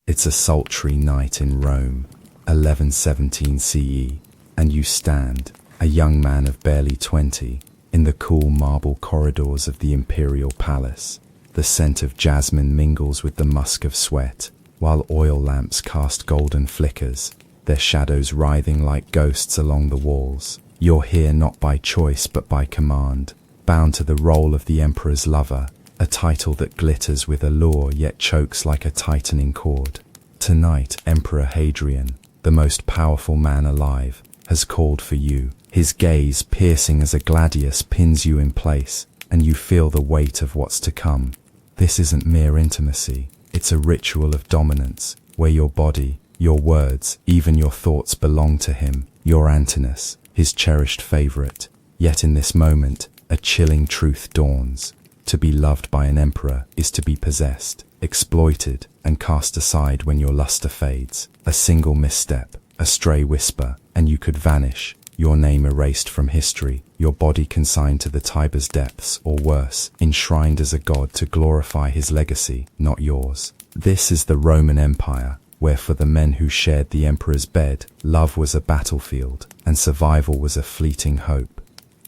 It's a sultry night in Rome, 1117 CE, and you stand, a young man of barely 20, in the cool marble corridors of the imperial palace. The scent of jasmine mingles with the musk of sweat, while oil lamps cast golden flickers, their shadows writhing like ghosts along the walls. You're here not by choice but by command, bound to the role of the emperor's lover, a title that glitters with allure yet chokes like a tightening cord. Tonight, Emperor Hadrian, the most powerful man alive, has called for you. His gaze, piercing as a gladius, pins you in place, and you feel the weight of what's to come. This isn't mere intimacy, it's a ritual of dominance, where your body, your words, even your thoughts belong to him, your Antinous, his cherished favorite. Yet in this moment, a chilling truth dawns. To be loved by an emperor is to be possessed, exploited, and cast aside when your luster fades. A single misstep, a stray whisper, and you could vanish, your name erased from history, your body consigned to the Tiber's depths, or worse, enshrined as a god to glorify his legacy, not yours. This is the Roman Empire, where for the men who shared the emperor's bed, love was a battlefield, and survival was a fleeting hope.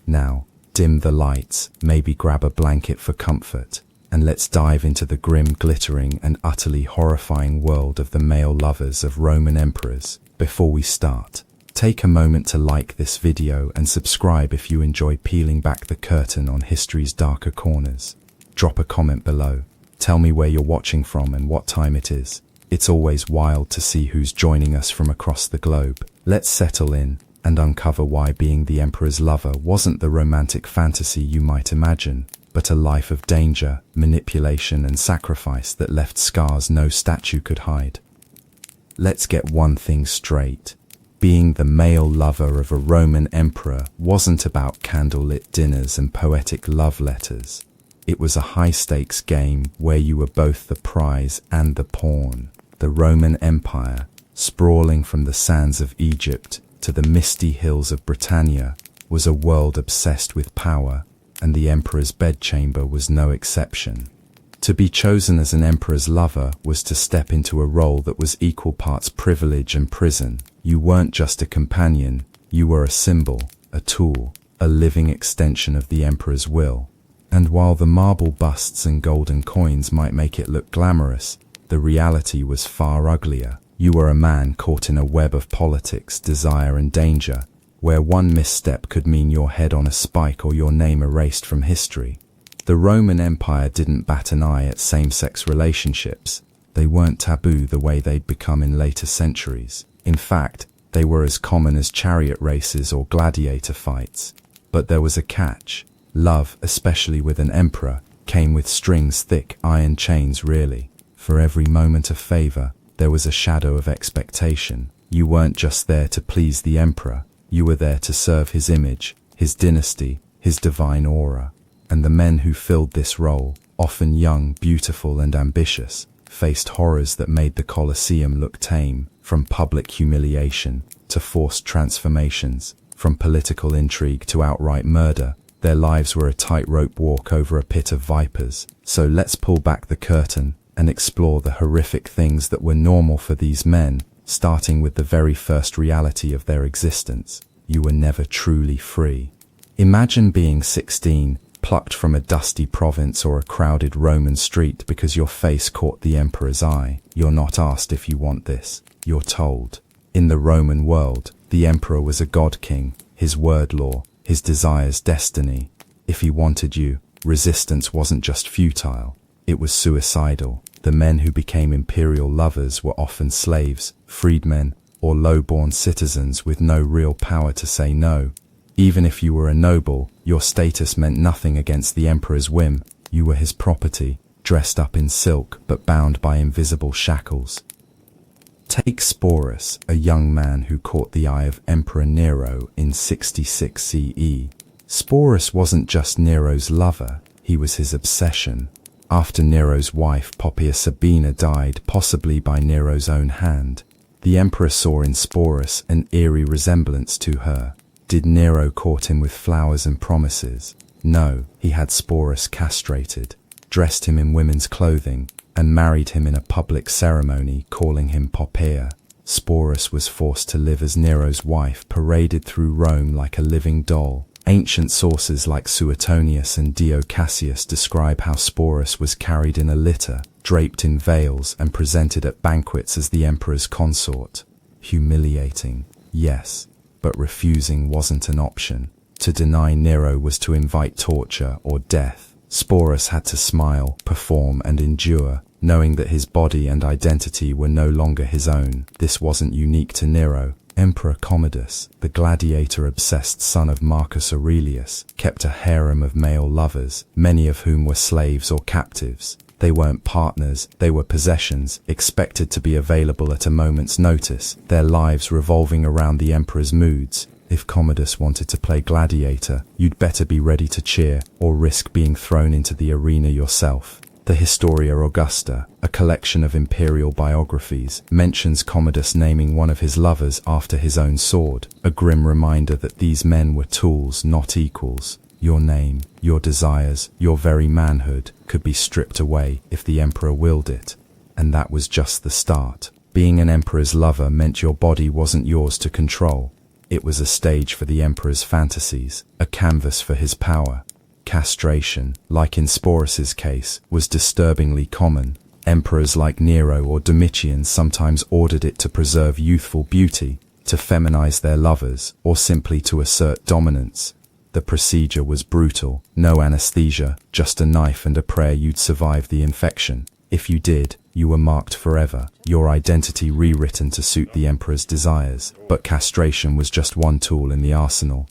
Now, dim the lights, maybe grab a blanket for comfort, and let's dive into the grim, glittering, and utterly horrifying world of the male lovers of Roman emperors. Before we start, take a moment to like this video and subscribe if you enjoy peeling back the curtain on history's darker corners. Drop a comment below. Tell me where you're watching from and what time it is. It's always wild to see who's joining us from across the globe. Let's settle in and uncover why being the emperor's lover wasn't the romantic fantasy you might imagine, but a life of danger, manipulation, and sacrifice that left scars no statue could hide. Let's get one thing straight. Being the male lover of a Roman emperor wasn't about candlelit dinners and poetic love letters. It was a high-stakes game where you were both the prize and the pawn. The Roman Empire, sprawling from the sands of Egypt to the misty hills of Britannia, was a world obsessed with power, and the emperor's bedchamber was no exception. To be chosen as an emperor's lover was to step into a role that was equal parts privilege and prison. You weren't just a companion, you were a symbol, a tool, a living extension of the emperor's will. And while the marble busts and golden coins might make it look glamorous, the reality was far uglier. You were a man caught in a web of politics, desire, and danger, where one misstep could mean your head on a spike or your name erased from history. The Roman Empire didn't bat an eye at same-sex relationships. They weren't taboo the way they'd become in later centuries. In fact, they were as common as chariot races or gladiator fights. But there was a catch. Love, especially with an emperor, came with strings, thick iron chains really. For every moment of favor, there was a shadow of expectation. You weren't just there to please the emperor, you were there to serve his image, his dynasty, his divine aura. And the men who filled this role, often young, beautiful, and ambitious, faced horrors that made the Colosseum look tame, from public humiliation to forced transformations, from political intrigue to outright murder. Their lives were a tightrope walk over a pit of vipers. So let's pull back the curtain and explore the horrific things that were normal for these men, starting with the very first reality of their existence. You were never truly free. Imagine being 16, plucked from a dusty province or a crowded Roman street because your face caught the emperor's eye. You're not asked if you want this, you're told. In the Roman world, the emperor was a god-king, his word law, his desires destiny. If he wanted you, resistance wasn't just futile, it was suicidal. The men who became imperial lovers were often slaves, freedmen, or low-born citizens with no real power to say no. Even if you were a noble, your status meant nothing against the emperor's whim. You were his property, dressed up in silk but bound by invisible shackles. Take Sporus, a young man who caught the eye of Emperor Nero in 66 CE. Sporus wasn't just Nero's lover, he was his obsession. After Nero's wife Poppaea Sabina died, possibly by Nero's own hand, the emperor saw in Sporus an eerie resemblance to her. Did Nero court him with flowers and promises? No, he had Sporus castrated, dressed him in women's clothing, and married him in a public ceremony, calling him Poppaea. Sporus was forced to live as Nero's wife, paraded through Rome like a living doll. Ancient sources like Suetonius and Dio Cassius describe how Sporus was carried in a litter, draped in veils, and presented at banquets as the emperor's consort. Humiliating, yes, but refusing wasn't an option. To deny Nero was to invite torture or death. Sporus had to smile, perform, and endure, knowing that his body and identity were no longer his own. This wasn't unique to Nero. Emperor Commodus, the gladiator-obsessed son of Marcus Aurelius, kept a harem of male lovers, many of whom were slaves or captives. They weren't partners, they were possessions, expected to be available at a moment's notice, their lives revolving around the emperor's moods. If Commodus wanted to play gladiator, you'd better be ready to cheer, or risk being thrown into the arena yourself. The Historia Augusta, a collection of imperial biographies, mentions Commodus naming one of his lovers after his own sword, a grim reminder that these men were tools, not equals. Your name, your desires, your very manhood could be stripped away if the emperor willed it. And that was just the start. Being an emperor's lover meant your body wasn't yours to control. It was a stage for the emperor's fantasies, a canvas for his power. Castration, like in Sporus's case, was disturbingly common. Emperors like Nero or Domitian sometimes ordered it to preserve youthful beauty, to feminize their lovers, or simply to assert dominance. The procedure was brutal, no anesthesia, just a knife and a prayer you'd survive the infection. If you did, you were marked forever, your identity rewritten to suit the emperor's desires. But castration was just one tool in the arsenal.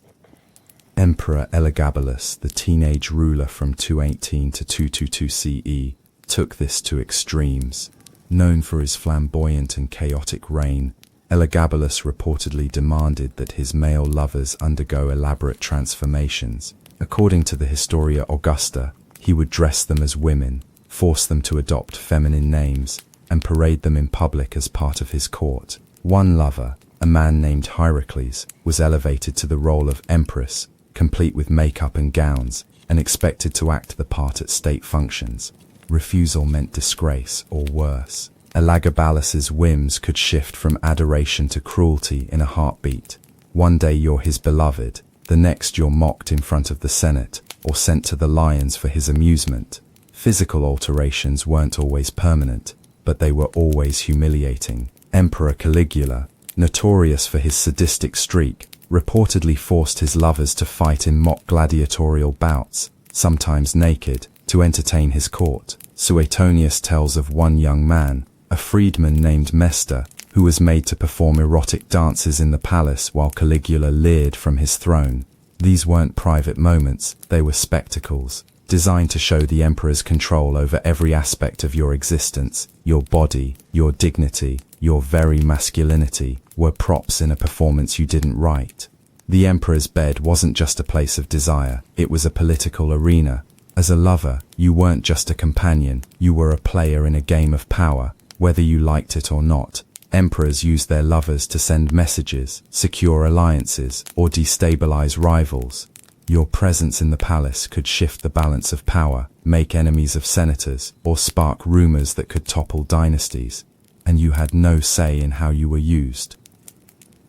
Emperor Elagabalus, the teenage ruler from 218 to 222 CE, took this to extremes. Known for his flamboyant and chaotic reign, Elagabalus reportedly demanded that his male lovers undergo elaborate transformations. According to the Historia Augusta, he would dress them as women, force them to adopt feminine names, and parade them in public as part of his court. One lover, a man named Heracles, was elevated to the role of empress, complete with makeup and gowns, and expected to act the part at state functions. Refusal meant disgrace, or worse. Elagabalus's whims could shift from adoration to cruelty in a heartbeat. One day you're his beloved, the next you're mocked in front of the Senate, or sent to the lions for his amusement. Physical alterations weren't always permanent, but they were always humiliating. Emperor Caligula, notorious for his sadistic streak, reportedly forced his lovers to fight in mock gladiatorial bouts, sometimes naked, to entertain his court. Suetonius tells of one young man, a freedman named Mester, who was made to perform erotic dances in the palace while Caligula leered from his throne. These weren't private moments, they were spectacles, designed to show the emperor's control over every aspect of your existence. Your body, your dignity, your very masculinity were props in a performance you didn't write. The emperor's bed wasn't just a place of desire, it was a political arena. As a lover, you weren't just a companion, you were a player in a game of power, whether you liked it or not. Emperors used their lovers to send messages, secure alliances, or destabilize rivals. Your presence in the palace could shift the balance of power, make enemies of senators, or spark rumors that could topple dynasties. And you had no say in how you were used.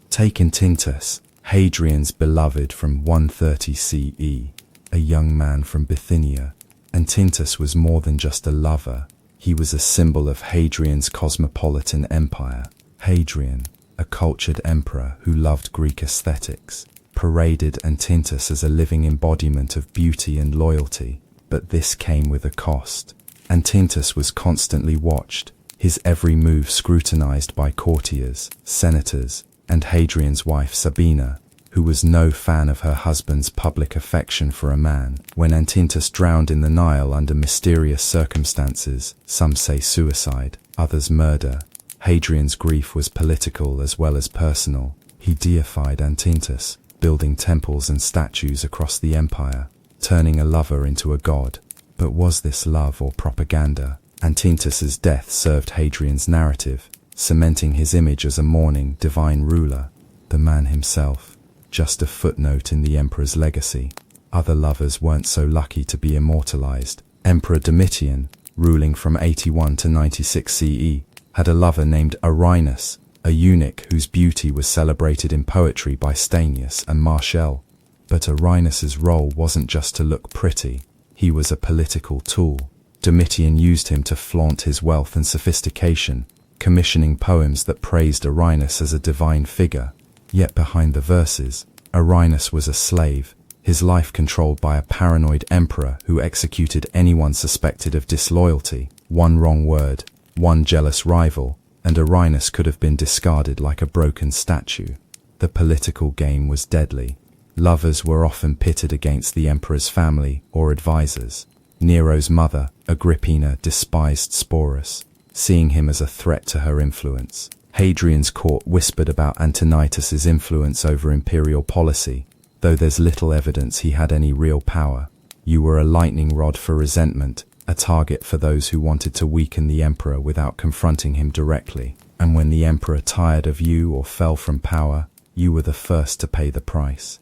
Take Antinous, Hadrian's beloved from 130 CE, a young man from Bithynia. Antinous was more than just a lover. He was a symbol of Hadrian's cosmopolitan empire. Hadrian, a cultured emperor who loved Greek aesthetics, paraded Antinous as a living embodiment of beauty and loyalty. But this came with a cost. Antinous was constantly watched, his every move scrutinized by courtiers, senators, and Hadrian's wife Sabina, who was no fan of her husband's public affection for a man. When Antinous drowned in the Nile under mysterious circumstances, some say suicide, others murder, Hadrian's grief was political as well as personal. He deified Antinous, building temples and statues across the empire, turning a lover into a god. But was this love or propaganda? Antinous' death served Hadrian's narrative, cementing his image as a mourning, divine ruler. The man himself, just a footnote in the emperor's legacy. Other lovers weren't so lucky to be immortalized. Emperor Domitian, ruling from 81 to 96 CE, had a lover named Arinus, a eunuch whose beauty was celebrated in poetry by Stanius and Martial. But Arinus's role wasn't just to look pretty, he was a political tool. Domitian used him to flaunt his wealth and sophistication, commissioning poems that praised Arinus as a divine figure. Yet behind the verses, Arinus was a slave, his life controlled by a paranoid emperor who executed anyone suspected of disloyalty. One wrong word, one jealous rival, and Arinus could have been discarded like a broken statue. The political game was deadly. Lovers were often pitted against the emperor's family or advisors. Nero's mother, Agrippina, despised Sporus, seeing him as a threat to her influence. Hadrian's court whispered about Antonitus's influence over imperial policy, though there's little evidence he had any real power. You were a lightning rod for resentment, a target for those who wanted to weaken the emperor without confronting him directly. And when the emperor tired of you or fell from power, you were the first to pay the price.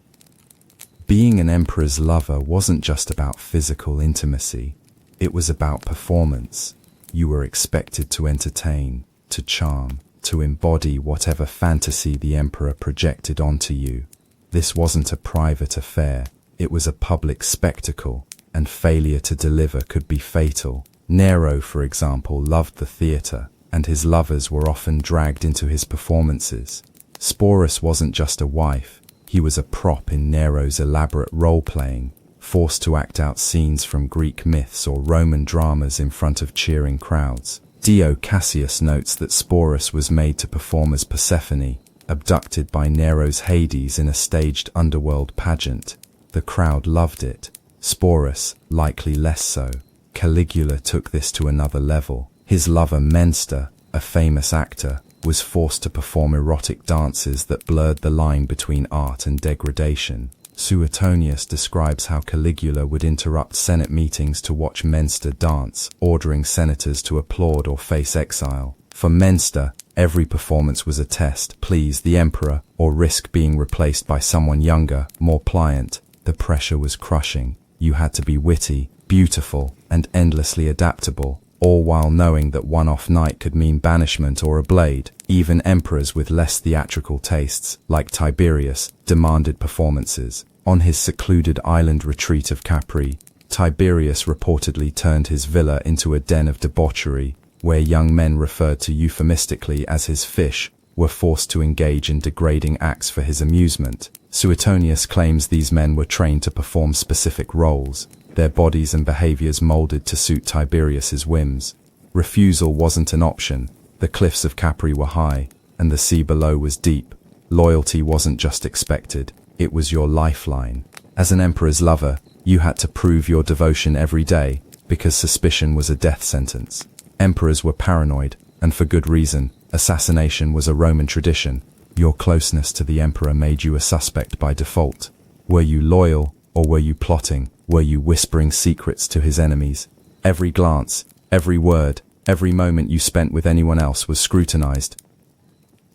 Being an emperor's lover wasn't just about physical intimacy, it was about performance. You were expected to entertain, to charm, to embody whatever fantasy the emperor projected onto you. This wasn't a private affair, it was a public spectacle, and failure to deliver could be fatal. Nero, for example, loved the theatre, and his lovers were often dragged into his performances. Sporus wasn't just a wife, he was a prop in Nero's elaborate role-playing, forced to act out scenes from Greek myths or Roman dramas in front of cheering crowds. Dio Cassius notes that Sporus was made to perform as Persephone, abducted by Nero's Hades in a staged underworld pageant. The crowd loved it. Sporus, likely less so. Caligula took this to another level. His lover Menster, a famous actor, was forced to perform erotic dances that blurred the line between art and degradation. Suetonius describes how Caligula would interrupt Senate meetings to watch Menster dance, ordering senators to applaud or face exile. For Menster, every performance was a test: please the emperor, or risk being replaced by someone younger, more pliant. The pressure was crushing. You had to be witty, beautiful, and endlessly adaptable, all while knowing that one-off night could mean banishment or a blade. Even emperors with less theatrical tastes, like Tiberius, demanded performances. On his secluded island retreat of Capri, Tiberius reportedly turned his villa into a den of debauchery, where young men referred to euphemistically as his fish were forced to engage in degrading acts for his amusement. Suetonius claims these men were trained to perform specific roles, their bodies and behaviors molded to suit Tiberius's whims. Refusal wasn't an option. The cliffs of Capri were high, and the sea below was deep. Loyalty wasn't just expected, it was your lifeline. As an emperor's lover, you had to prove your devotion every day, because suspicion was a death sentence. Emperors were paranoid, and for good reason. Assassination was a Roman tradition. Your closeness to the emperor made you a suspect by default. Were you loyal, or were you plotting? Were you whispering secrets to his enemies? Every glance, every word, every moment you spent with anyone else was scrutinized.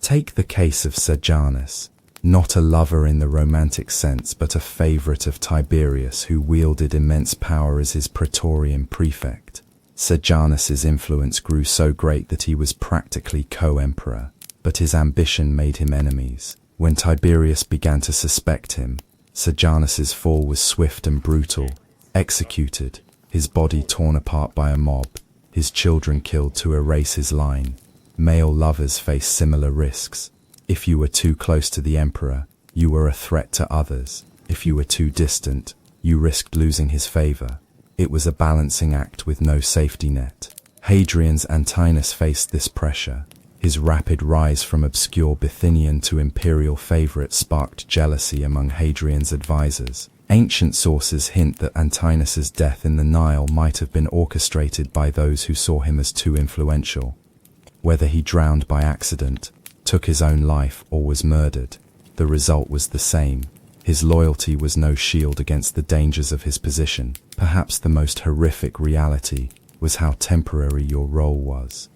Take the case of Sejanus, not a lover in the romantic sense, but a favorite of Tiberius who wielded immense power as his praetorian prefect. Sejanus's influence grew so great that he was practically co-emperor, but his ambition made him enemies. When Tiberius began to suspect him, Sejanus's fall was swift and brutal. Executed, his body torn apart by a mob, his children killed to erase his line. Male lovers faced similar risks. If you were too close to the emperor, you were a threat to others. If you were too distant, you risked losing his favor. It was a balancing act with no safety net. Hadrian's Antinous faced this pressure. His rapid rise from obscure Bithynian to imperial favorite sparked jealousy among Hadrian's advisors. Ancient sources hint that Antinous' death in the Nile might have been orchestrated by those who saw him as too influential. Whether he drowned by accident, took his own life, or was murdered, the result was the same. His loyalty was no shield against the dangers of his position. Perhaps the most horrific reality was how temporary your role was.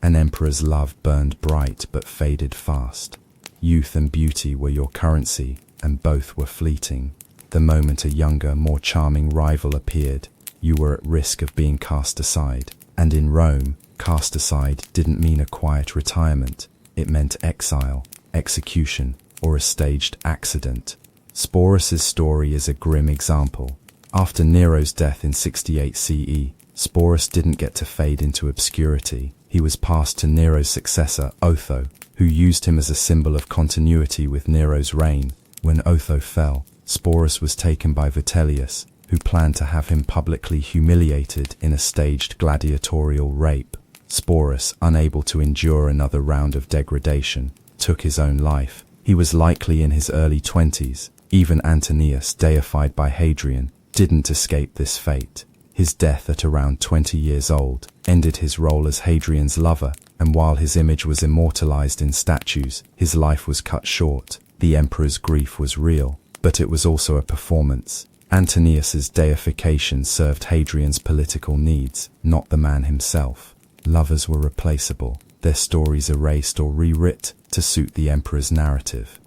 An emperor's love burned bright but faded fast. Youth and beauty were your currency, and both were fleeting. The moment a younger, more charming rival appeared, you were at risk of being cast aside. And in Rome, cast aside didn't mean a quiet retirement. It meant exile, execution, or a staged accident. Sporus's story is a grim example. After Nero's death in 68 CE, Sporus didn't get to fade into obscurity. He was passed to Nero's successor, Otho, who used him as a symbol of continuity with Nero's reign. When Otho fell, Sporus was taken by Vitellius, who planned to have him publicly humiliated in a staged gladiatorial rape. Sporus, unable to endure another round of degradation, took his own life. He was likely in his early 20s. Even Antonius, deified by Hadrian, didn't escape this fate. His death at around 20 years old ended his role as Hadrian's lover, and while his image was immortalized in statues, his life was cut short. The emperor's grief was real, but it was also a performance. Antonius's deification served Hadrian's political needs, not the man himself. Lovers were replaceable, their stories erased or rewrit to suit the emperor's narrative.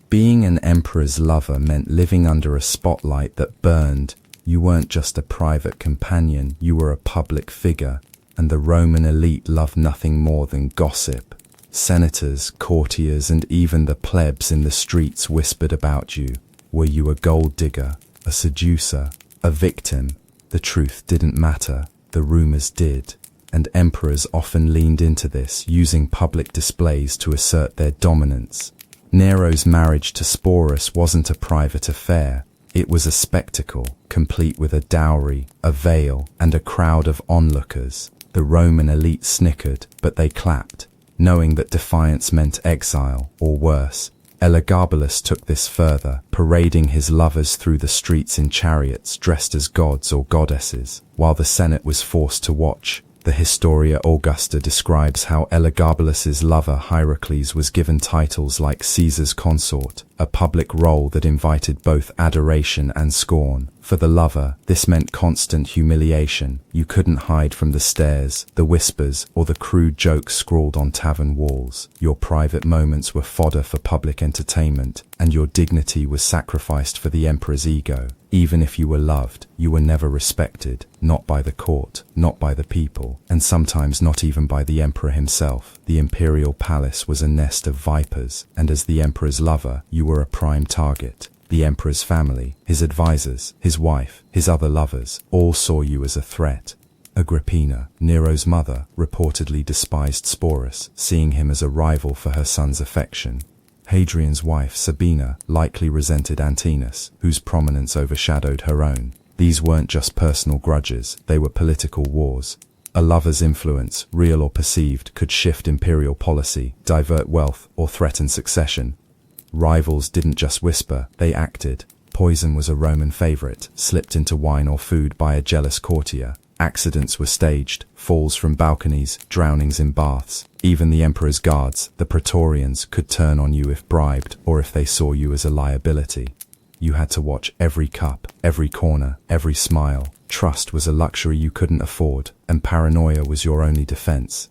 Being an emperor's lover meant living under a spotlight that burned. You weren't just a private companion, you were a public figure, and the Roman elite loved nothing more than gossip. Senators, courtiers, and even the plebs in the streets whispered about you. Were you a gold digger, a seducer, a victim? The truth didn't matter, the rumors did. And emperors often leaned into this, using public displays to assert their dominance. Nero's marriage to Sporus wasn't a private affair. It was a spectacle, complete with a dowry, a veil, and a crowd of onlookers. The Roman elite snickered, but they clapped, knowing that defiance meant exile, or worse. Elagabalus took this further, parading his lovers through the streets in chariots dressed as gods or goddesses, while the Senate was forced to watch. The Historia Augusta describes how Elagabalus's lover Hierocles was given titles like Caesar's consort, a public role that invited both adoration and scorn. For the lover, this meant constant humiliation. You couldn't hide from the stares, the whispers, or the crude jokes scrawled on tavern walls. Your private moments were fodder for public entertainment, and your dignity was sacrificed for the emperor's ego. Even if you were loved, you were never respected, not by the court, not by the people, and sometimes not even by the emperor himself. The imperial palace was a nest of vipers, and as the emperor's lover, you were a prime target. The emperor's family, his advisors, his wife, his other lovers, all saw you as a threat. Agrippina, Nero's mother, reportedly despised Sporus, seeing him as a rival for her son's affection. Hadrian's wife, Sabina, likely resented Antinous, whose prominence overshadowed her own. These weren't just personal grudges, they were political wars. A lover's influence, real or perceived, could shift imperial policy, divert wealth, or threaten succession. Rivals didn't just whisper, they acted. Poison was a Roman favorite, slipped into wine or food by a jealous courtier. Accidents were staged, falls from balconies, drownings in baths. Even the emperor's guards, the praetorians, could turn on you if bribed or if they saw you as a liability. You had to watch every cup, every corner, every smile. Trust was a luxury you couldn't afford, and paranoia was your only defense.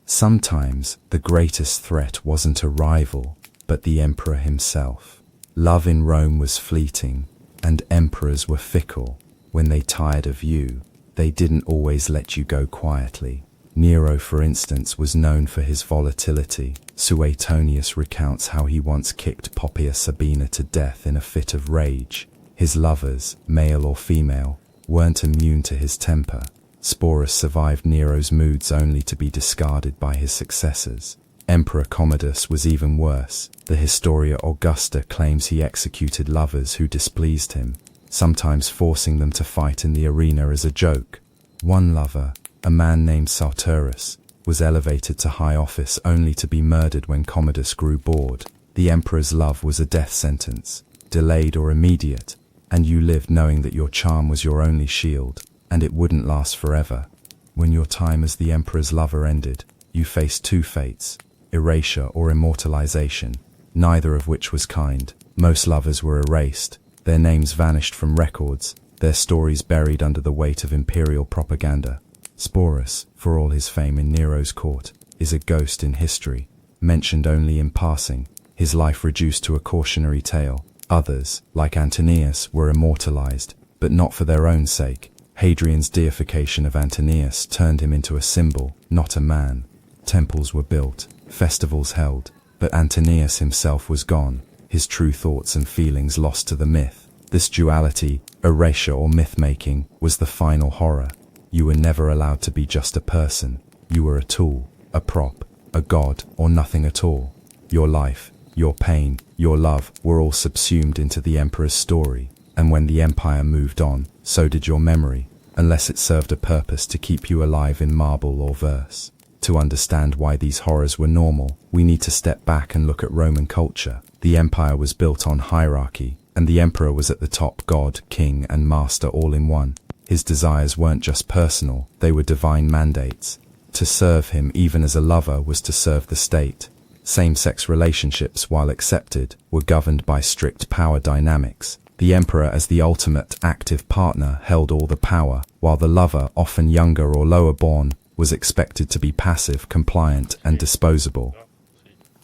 Sometimes, the greatest threat wasn't a rival, but the emperor himself. Love in Rome was fleeting, and emperors were fickle. When they tired of you, they didn't always let you go quietly. Nero, for instance, was known for his volatility. Suetonius recounts how he once kicked Poppaea Sabina to death in a fit of rage. His lovers, male or female, weren't immune to his temper. Sporus survived Nero's moods only to be discarded by his successors. Emperor Commodus was even worse. The Historia Augusta claims he executed lovers who displeased him, sometimes forcing them to fight in the arena as a joke. One lover, a man named Sartorus, was elevated to high office only to be murdered when Commodus grew bored. The emperor's love was a death sentence, delayed or immediate, and you lived knowing that your charm was your only shield, and it wouldn't last forever. When your time as the emperor's lover ended, you faced two fates, erasure or immortalization, neither of which was kind. Most lovers were erased, their names vanished from records, their stories buried under the weight of imperial propaganda. Sporus, for all his fame in Nero's court, is a ghost in history, mentioned only in passing, his life reduced to a cautionary tale. Others, like Antonius, were immortalized, but not for their own sake. Hadrian's deification of Antonius turned him into a symbol, not a man. Temples were built, festivals held, but Antonius himself was gone, his true thoughts and feelings lost to the myth. This duality, erasure or myth-making, was the final horror. You were never allowed to be just a person. You were a tool, a prop, a god, or nothing at all. Your life, your pain, your love were all subsumed into the emperor's story, and when the empire moved on, so did your memory, unless it served a purpose to keep you alive in marble or verse. To understand why these horrors were normal, we need to step back and look at Roman culture. The empire was built on hierarchy, and the emperor was at the top, god, king, and master all in one. His desires weren't just personal, they were divine mandates. To serve him even as a lover was to serve the state. Same-sex relationships, while accepted, were governed by strict power dynamics. The emperor, as the ultimate active partner, held all the power, while the lover, often younger or lower born, was expected to be passive, compliant, and disposable.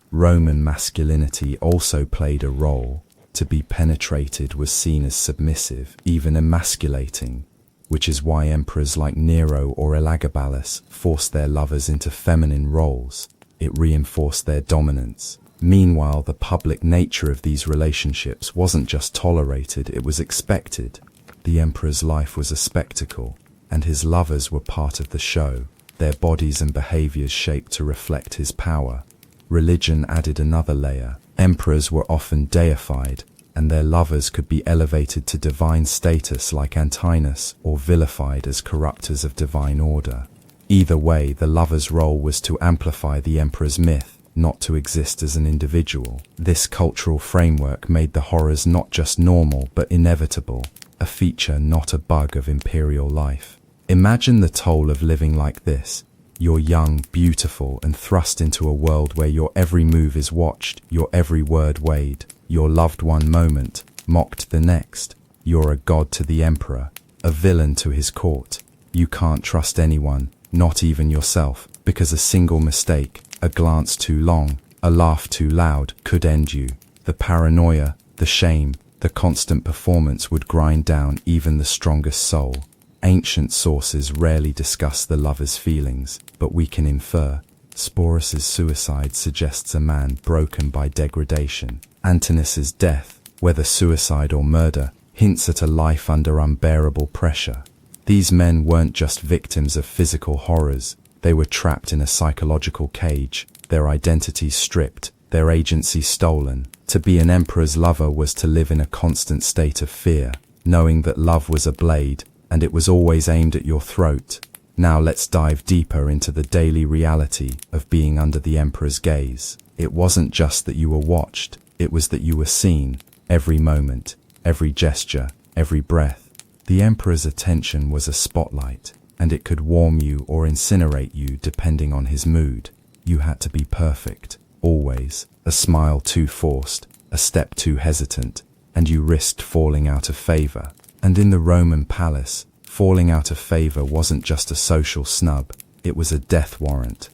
Roman masculinity also played a role. To be penetrated was seen as submissive, even emasculating, which is why emperors like Nero or Elagabalus forced their lovers into feminine roles. It reinforced their dominance. Meanwhile, the public nature of these relationships wasn't just tolerated, it was expected. The emperor's life was a spectacle, and his lovers were part of the show, their bodies and behaviors shaped to reflect his power. Religion added another layer. Emperors were often deified, and their lovers could be elevated to divine status like Antinous, or vilified as corruptors of divine order. Either way, the lover's role was to amplify the emperor's myth, not to exist as an individual. This cultural framework made the horrors not just normal but inevitable, a feature, not a bug, of imperial life. Imagine the toll of living like this. You're young, beautiful, and thrust into a world where your every move is watched, your every word weighed, your loved one moment, mocked the next. You're a god to the emperor, a villain to his court. You can't trust anyone, not even yourself, because a single mistake, a glance too long, a laugh too loud, could end you. The paranoia, the shame, the constant performance would grind down even the strongest soul. Ancient sources rarely discuss the lover's feelings, but we can infer. Sporus's suicide suggests a man broken by degradation. Antinous' death, whether suicide or murder, hints at a life under unbearable pressure. These men weren't just victims of physical horrors, they were trapped in a psychological cage, their identities stripped, their agency stolen. To be an emperor's lover was to live in a constant state of fear, knowing that love was a blade, and it was always aimed at your throat. Now let's dive deeper into the daily reality of being under the emperor's gaze. It wasn't just that you were watched, it was that you were seen, every moment, every gesture, every breath. The emperor's attention was a spotlight, and it could warm you or incinerate you depending on his mood. You had to be perfect, always. A smile too forced, a step too hesitant, and you risked falling out of favor. And in the Roman palace, falling out of favor wasn't just a social snub, it was a death warrant.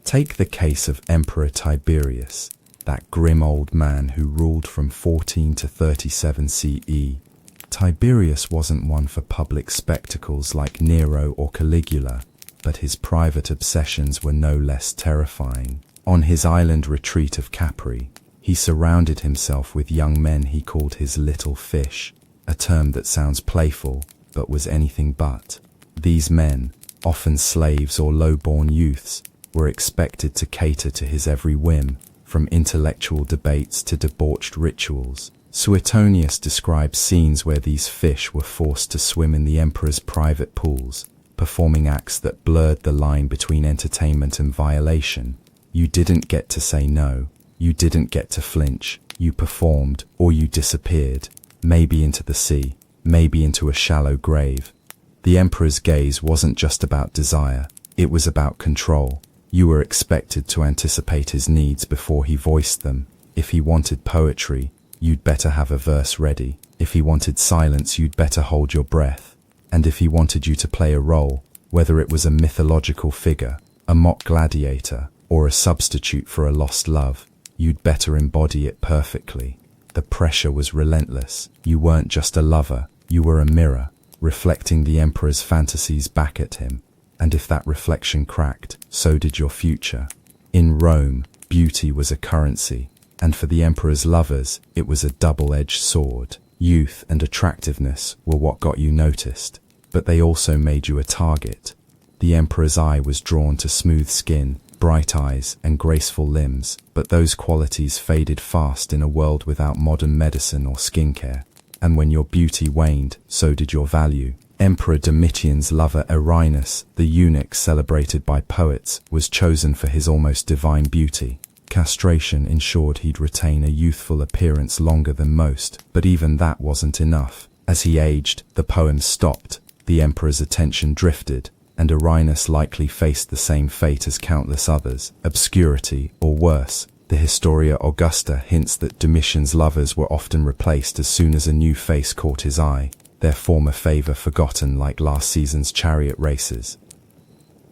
Take the case of Emperor Tiberius, that grim old man who ruled from 14 to 37 CE. Tiberius wasn't one for public spectacles like Nero or Caligula, but his private obsessions were no less terrifying. On his island retreat of Capri, he surrounded himself with young men he called his little fish, a term that sounds playful, but was anything but. These men, often slaves or low-born youths, were expected to cater to his every whim, from intellectual debates to debauched rituals. Suetonius describes scenes where these fish were forced to swim in the emperor's private pools, performing acts that blurred the line between entertainment and violation. You didn't get to say no, you didn't get to flinch, you performed, or you disappeared. Maybe into the sea, maybe into a shallow grave. The emperor's gaze wasn't just about desire, it was about control. You were expected to anticipate his needs before he voiced them. If he wanted poetry, you'd better have a verse ready. If he wanted silence, you'd better hold your breath. And if he wanted you to play a role, whether it was a mythological figure, a mock gladiator, or a substitute for a lost love, you'd better embody it perfectly. The pressure was relentless. You weren't just a lover, you were a mirror. reflecting the emperor's fantasies back at him. And if that reflection cracked, so did your future. In Rome, beauty was a currency, and for the emperor's lovers, it was a double-edged sword. Youth and attractiveness were what got you noticed, but they also made you a target. The emperor's eye was drawn to smooth skin, bright eyes, and graceful limbs, but those qualities faded fast in a world without modern medicine or skincare. And when your beauty waned, so did your value. Emperor Domitian's lover Erinus, the eunuch celebrated by poets, was chosen for his almost divine beauty. Castration ensured he'd retain a youthful appearance longer than most, but even that wasn't enough. As he aged, the poems stopped, the emperor's attention drifted, and Erinus likely faced the same fate as countless others, obscurity, or worse. The Historia Augusta hints that Domitian's lovers were often replaced as soon as a new face caught his eye, their former favour forgotten like last season's chariot races.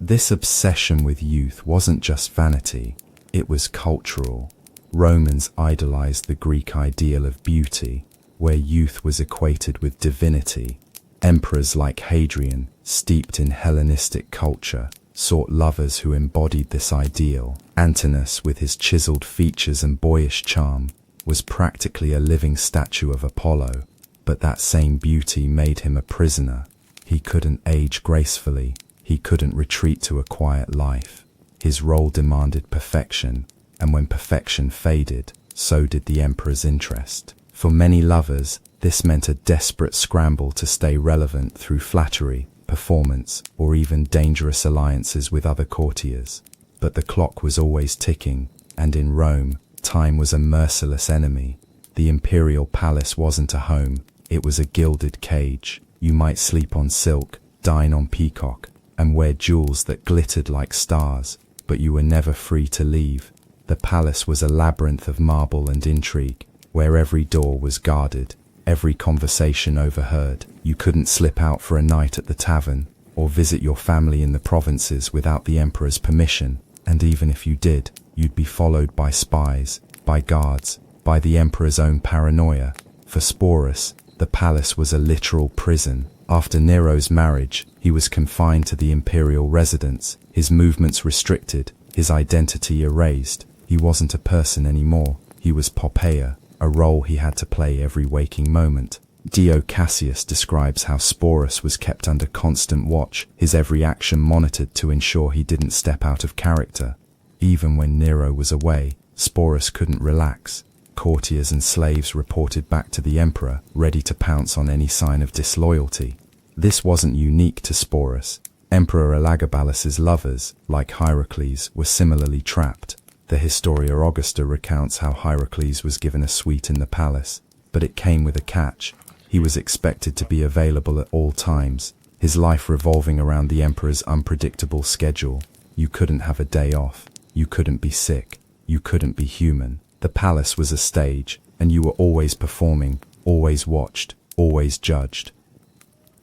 This obsession with youth wasn't just vanity, it was cultural. Romans idolized the Greek ideal of beauty, where youth was equated with divinity. Emperors like Hadrian, steeped in Hellenistic culture, sought lovers who embodied this ideal. Antinous, with his chiseled features and boyish charm, was practically a living statue of Apollo, but that same beauty made him a prisoner. He couldn't age gracefully, he couldn't retreat to a quiet life. His role demanded perfection, and when perfection faded, so did the emperor's interest. For many lovers, this meant a desperate scramble to stay relevant through flattery, performance, or even dangerous alliances with other courtiers. But the clock was always ticking, and in Rome, time was a merciless enemy. The imperial palace wasn't a home, it was a gilded cage. You might sleep on silk, dine on peacock, and wear jewels that glittered like stars, but you were never free to leave. The palace was a labyrinth of marble and intrigue, where every door was guarded, every conversation overheard. You couldn't slip out for a night at the tavern, or visit your family in the provinces without the emperor's permission, and even if you did, you'd be followed by spies, by guards, by the emperor's own paranoia. For Sporus, the palace was a literal prison. After Nero's marriage, he was confined to the imperial residence, his movements restricted, his identity erased. He wasn't a person anymore, he was Poppaea, a role he had to play every waking moment. Dio Cassius describes how Sporus was kept under constant watch, his every action monitored to ensure he didn't step out of character. Even when Nero was away, Sporus couldn't relax. Courtiers and slaves reported back to the emperor, ready to pounce on any sign of disloyalty. This wasn't unique to Sporus. Emperor Elagabalus's lovers, like Hierocles, were similarly trapped. The Historia Augusta recounts how Hierocles was given a suite in the palace, but it came with a catch. He was expected to be available at all times, his life revolving around the emperor's unpredictable schedule. You couldn't have a day off, you couldn't be sick, you couldn't be human. The palace was a stage, and you were always performing, always watched, always judged.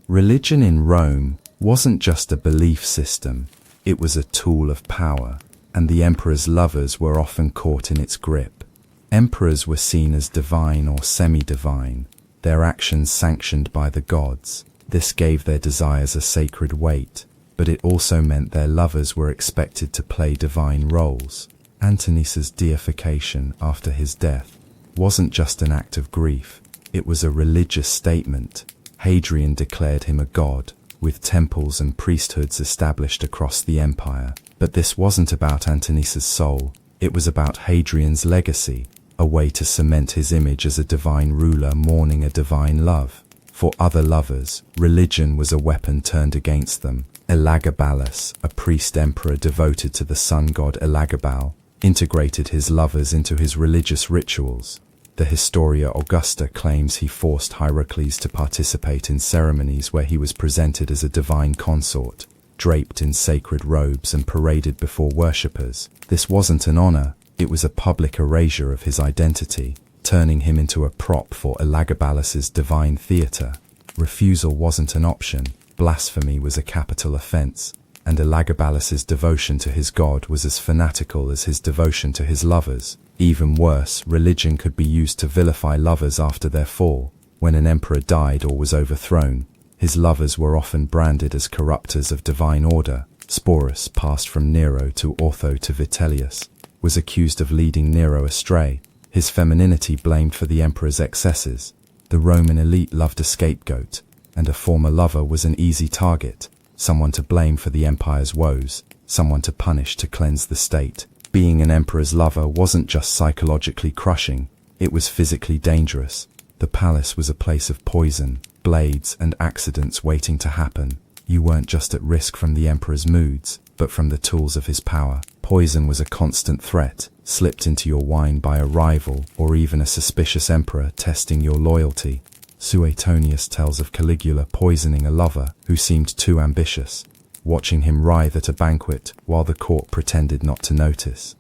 Religion in Rome wasn't just a belief system, it was a tool of power, and the emperor's lovers were often caught in its grip. Emperors were seen as divine or semi-divine, their actions sanctioned by the gods. This gave their desires a sacred weight, but it also meant their lovers were expected to play divine roles. Antoninus's deification after his death wasn't just an act of grief, it was a religious statement. Hadrian declared him a god, with temples and priesthoods established across the empire. But this wasn't about Antoninus's soul, it was about Hadrian's legacy, a way to cement his image as a divine ruler mourning a divine love. For other lovers, religion was a weapon turned against them. Elagabalus, a priest emperor devoted to the sun god Elagabal, integrated his lovers into his religious rituals. The Historia Augusta claims he forced Hierocles to participate in ceremonies where he was presented as a divine consort, draped in sacred robes and paraded before worshippers. This wasn't an honor, it was a public erasure of his identity, turning him into a prop for Elagabalus's divine theater. Refusal wasn't an option, blasphemy was a capital offense, and Elagabalus's devotion to his god was as fanatical as his devotion to his lovers. Even worse, religion could be used to vilify lovers after their fall. When an emperor died or was overthrown, His lovers were often branded as corrupters of divine order. Sporus, passed from Nero to Otho to Vitellius, was accused of leading Nero astray, his femininity blamed for the emperor's excesses. The Roman elite loved a scapegoat, and a former lover was an easy target, someone to blame for the empire's woes, someone to punish to cleanse the state. Being an emperor's lover wasn't just psychologically crushing, it was physically dangerous. The palace was a place of poison, blades, and accidents waiting to happen. You weren't just at risk from the emperor's moods, but from the tools of his power. Poison was a constant threat, slipped into your wine by a rival or even a suspicious emperor testing your loyalty. Suetonius tells of Caligula poisoning a lover who seemed too ambitious, watching him writhe at a banquet while the court pretended not to notice.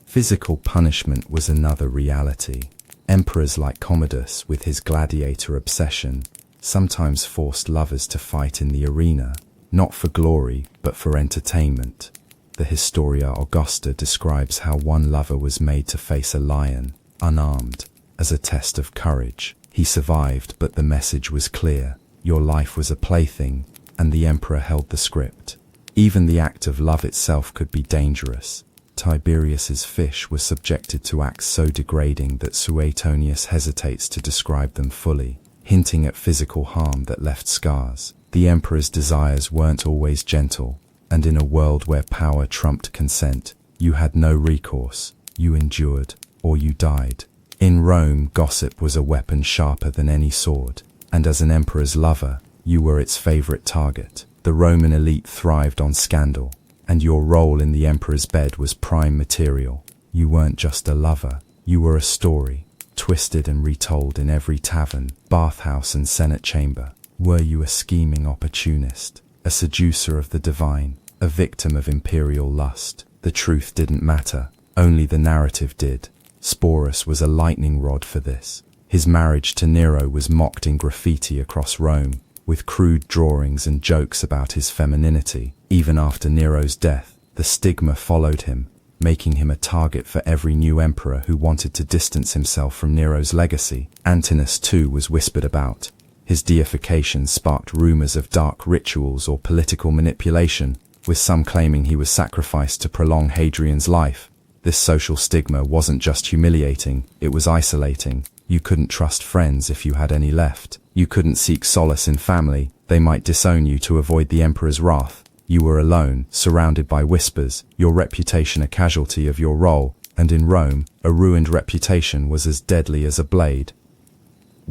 Physical punishment was another reality. Emperors like Commodus, with his gladiator obsession, sometimes forced lovers to fight in the arena, not for glory, but for entertainment. The Historia Augusta describes how one lover was made to face a lion, unarmed, as a test of courage. He survived, but the message was clear. Your life was a plaything, and the emperor held the script. Even the act of love itself could be dangerous. Tiberius's fish was subjected to acts so degrading that Suetonius hesitates to describe them fully, hinting at physical harm that left scars. The emperor's desires weren't always gentle, and in a world where power trumped consent, you had no recourse. You endured, or you died. In Rome, gossip was a weapon sharper than any sword, and as an emperor's lover, you were its favorite target. The Roman elite thrived on scandal, and your role in the emperor's bed was prime material. You weren't just a lover, you were a story, twisted and retold in every tavern, bathhouse and senate chamber. Were you a scheming opportunist, a seducer of the divine, a victim of imperial lust? The truth didn't matter, only the narrative did. Sporus was a lightning rod for this. His marriage to Nero was mocked in graffiti across Rome, with crude drawings and jokes about his femininity. Even after Nero's death, the stigma followed him, making him a target for every new emperor who wanted to distance himself from Nero's legacy. Antinous too was whispered about. His deification sparked rumors of dark rituals or political manipulation, with some claiming he was sacrificed to prolong Hadrian's life. This social stigma wasn't just humiliating, it was isolating. You couldn't trust friends if you had any left. You couldn't seek solace in family, they might disown you to avoid the emperor's wrath. You were alone, surrounded by whispers, your reputation a casualty of your role, and in Rome, a ruined reputation was as deadly as a blade.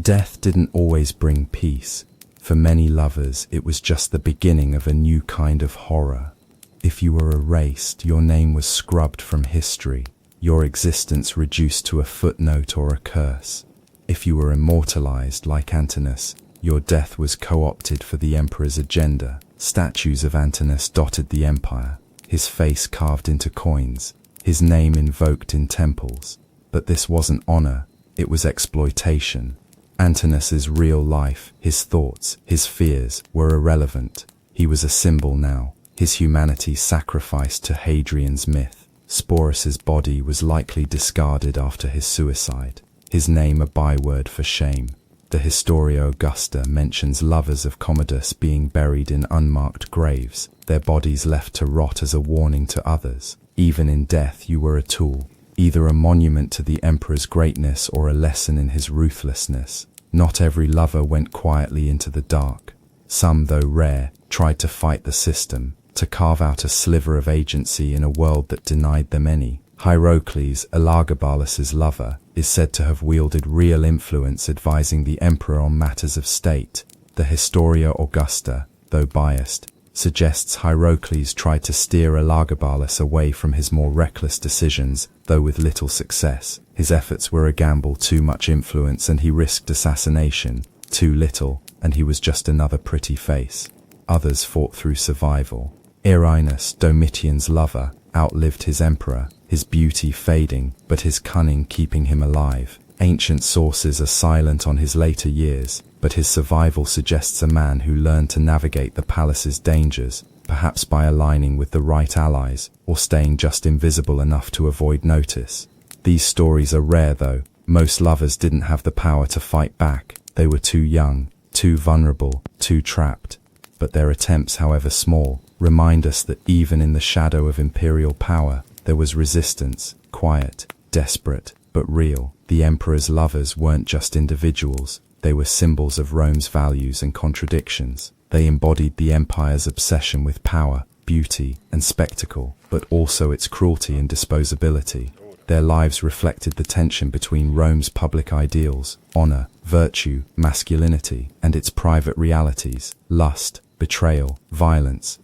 Death didn't always bring peace. For many lovers, it was just the beginning of a new kind of horror. If you were erased, your name was scrubbed from history, your existence reduced to a footnote or a curse. If you were immortalized like Antinous, your death was co-opted for the emperor's agenda. Statues of Antinous dotted the empire, his face carved into coins, his name invoked in temples. But this wasn't honor, it was exploitation. Antinous' real life, his thoughts, his fears, were irrelevant. He was a symbol now, his humanity sacrificed to Hadrian's myth. Sporus's body was likely discarded after his suicide, his name a byword for shame. The Historia Augusta mentions lovers of Commodus being buried in unmarked graves, their bodies left to rot as a warning to others. Even in death you were a tool, either a monument to the emperor's greatness or a lesson in his ruthlessness. Not every lover went quietly into the dark. Some, though rare, tried to fight the system, to carve out a sliver of agency in a world that denied them any. Hierocles, Elagabalus's lover, is said to have wielded real influence advising the emperor on matters of state. The Historia Augusta, though biased, suggests Hierocles tried to steer Elagabalus away from his more reckless decisions, though with little success. His efforts were a gamble, too much influence and he risked assassination, too little, and he was just another pretty face. Others fought through survival. Erinus, Domitian's lover, outlived his emperor, his beauty fading, but his cunning keeping him alive. Ancient sources are silent on his later years, but his survival suggests a man who learned to navigate the palace's dangers, perhaps by aligning with the right allies, or staying just invisible enough to avoid notice. These stories are rare though. Most lovers didn't have the power to fight back. They were too young, too vulnerable, too trapped. But their attempts, however small, remind us that even in the shadow of imperial power, there was resistance, quiet, desperate, but real. The emperor's lovers weren't just individuals, they were symbols of Rome's values and contradictions. They embodied the empire's obsession with power, beauty, and spectacle, but also its cruelty and disposability. Their lives reflected the tension between Rome's public ideals, honor, virtue, masculinity, and its private realities, lust, betrayal, violence.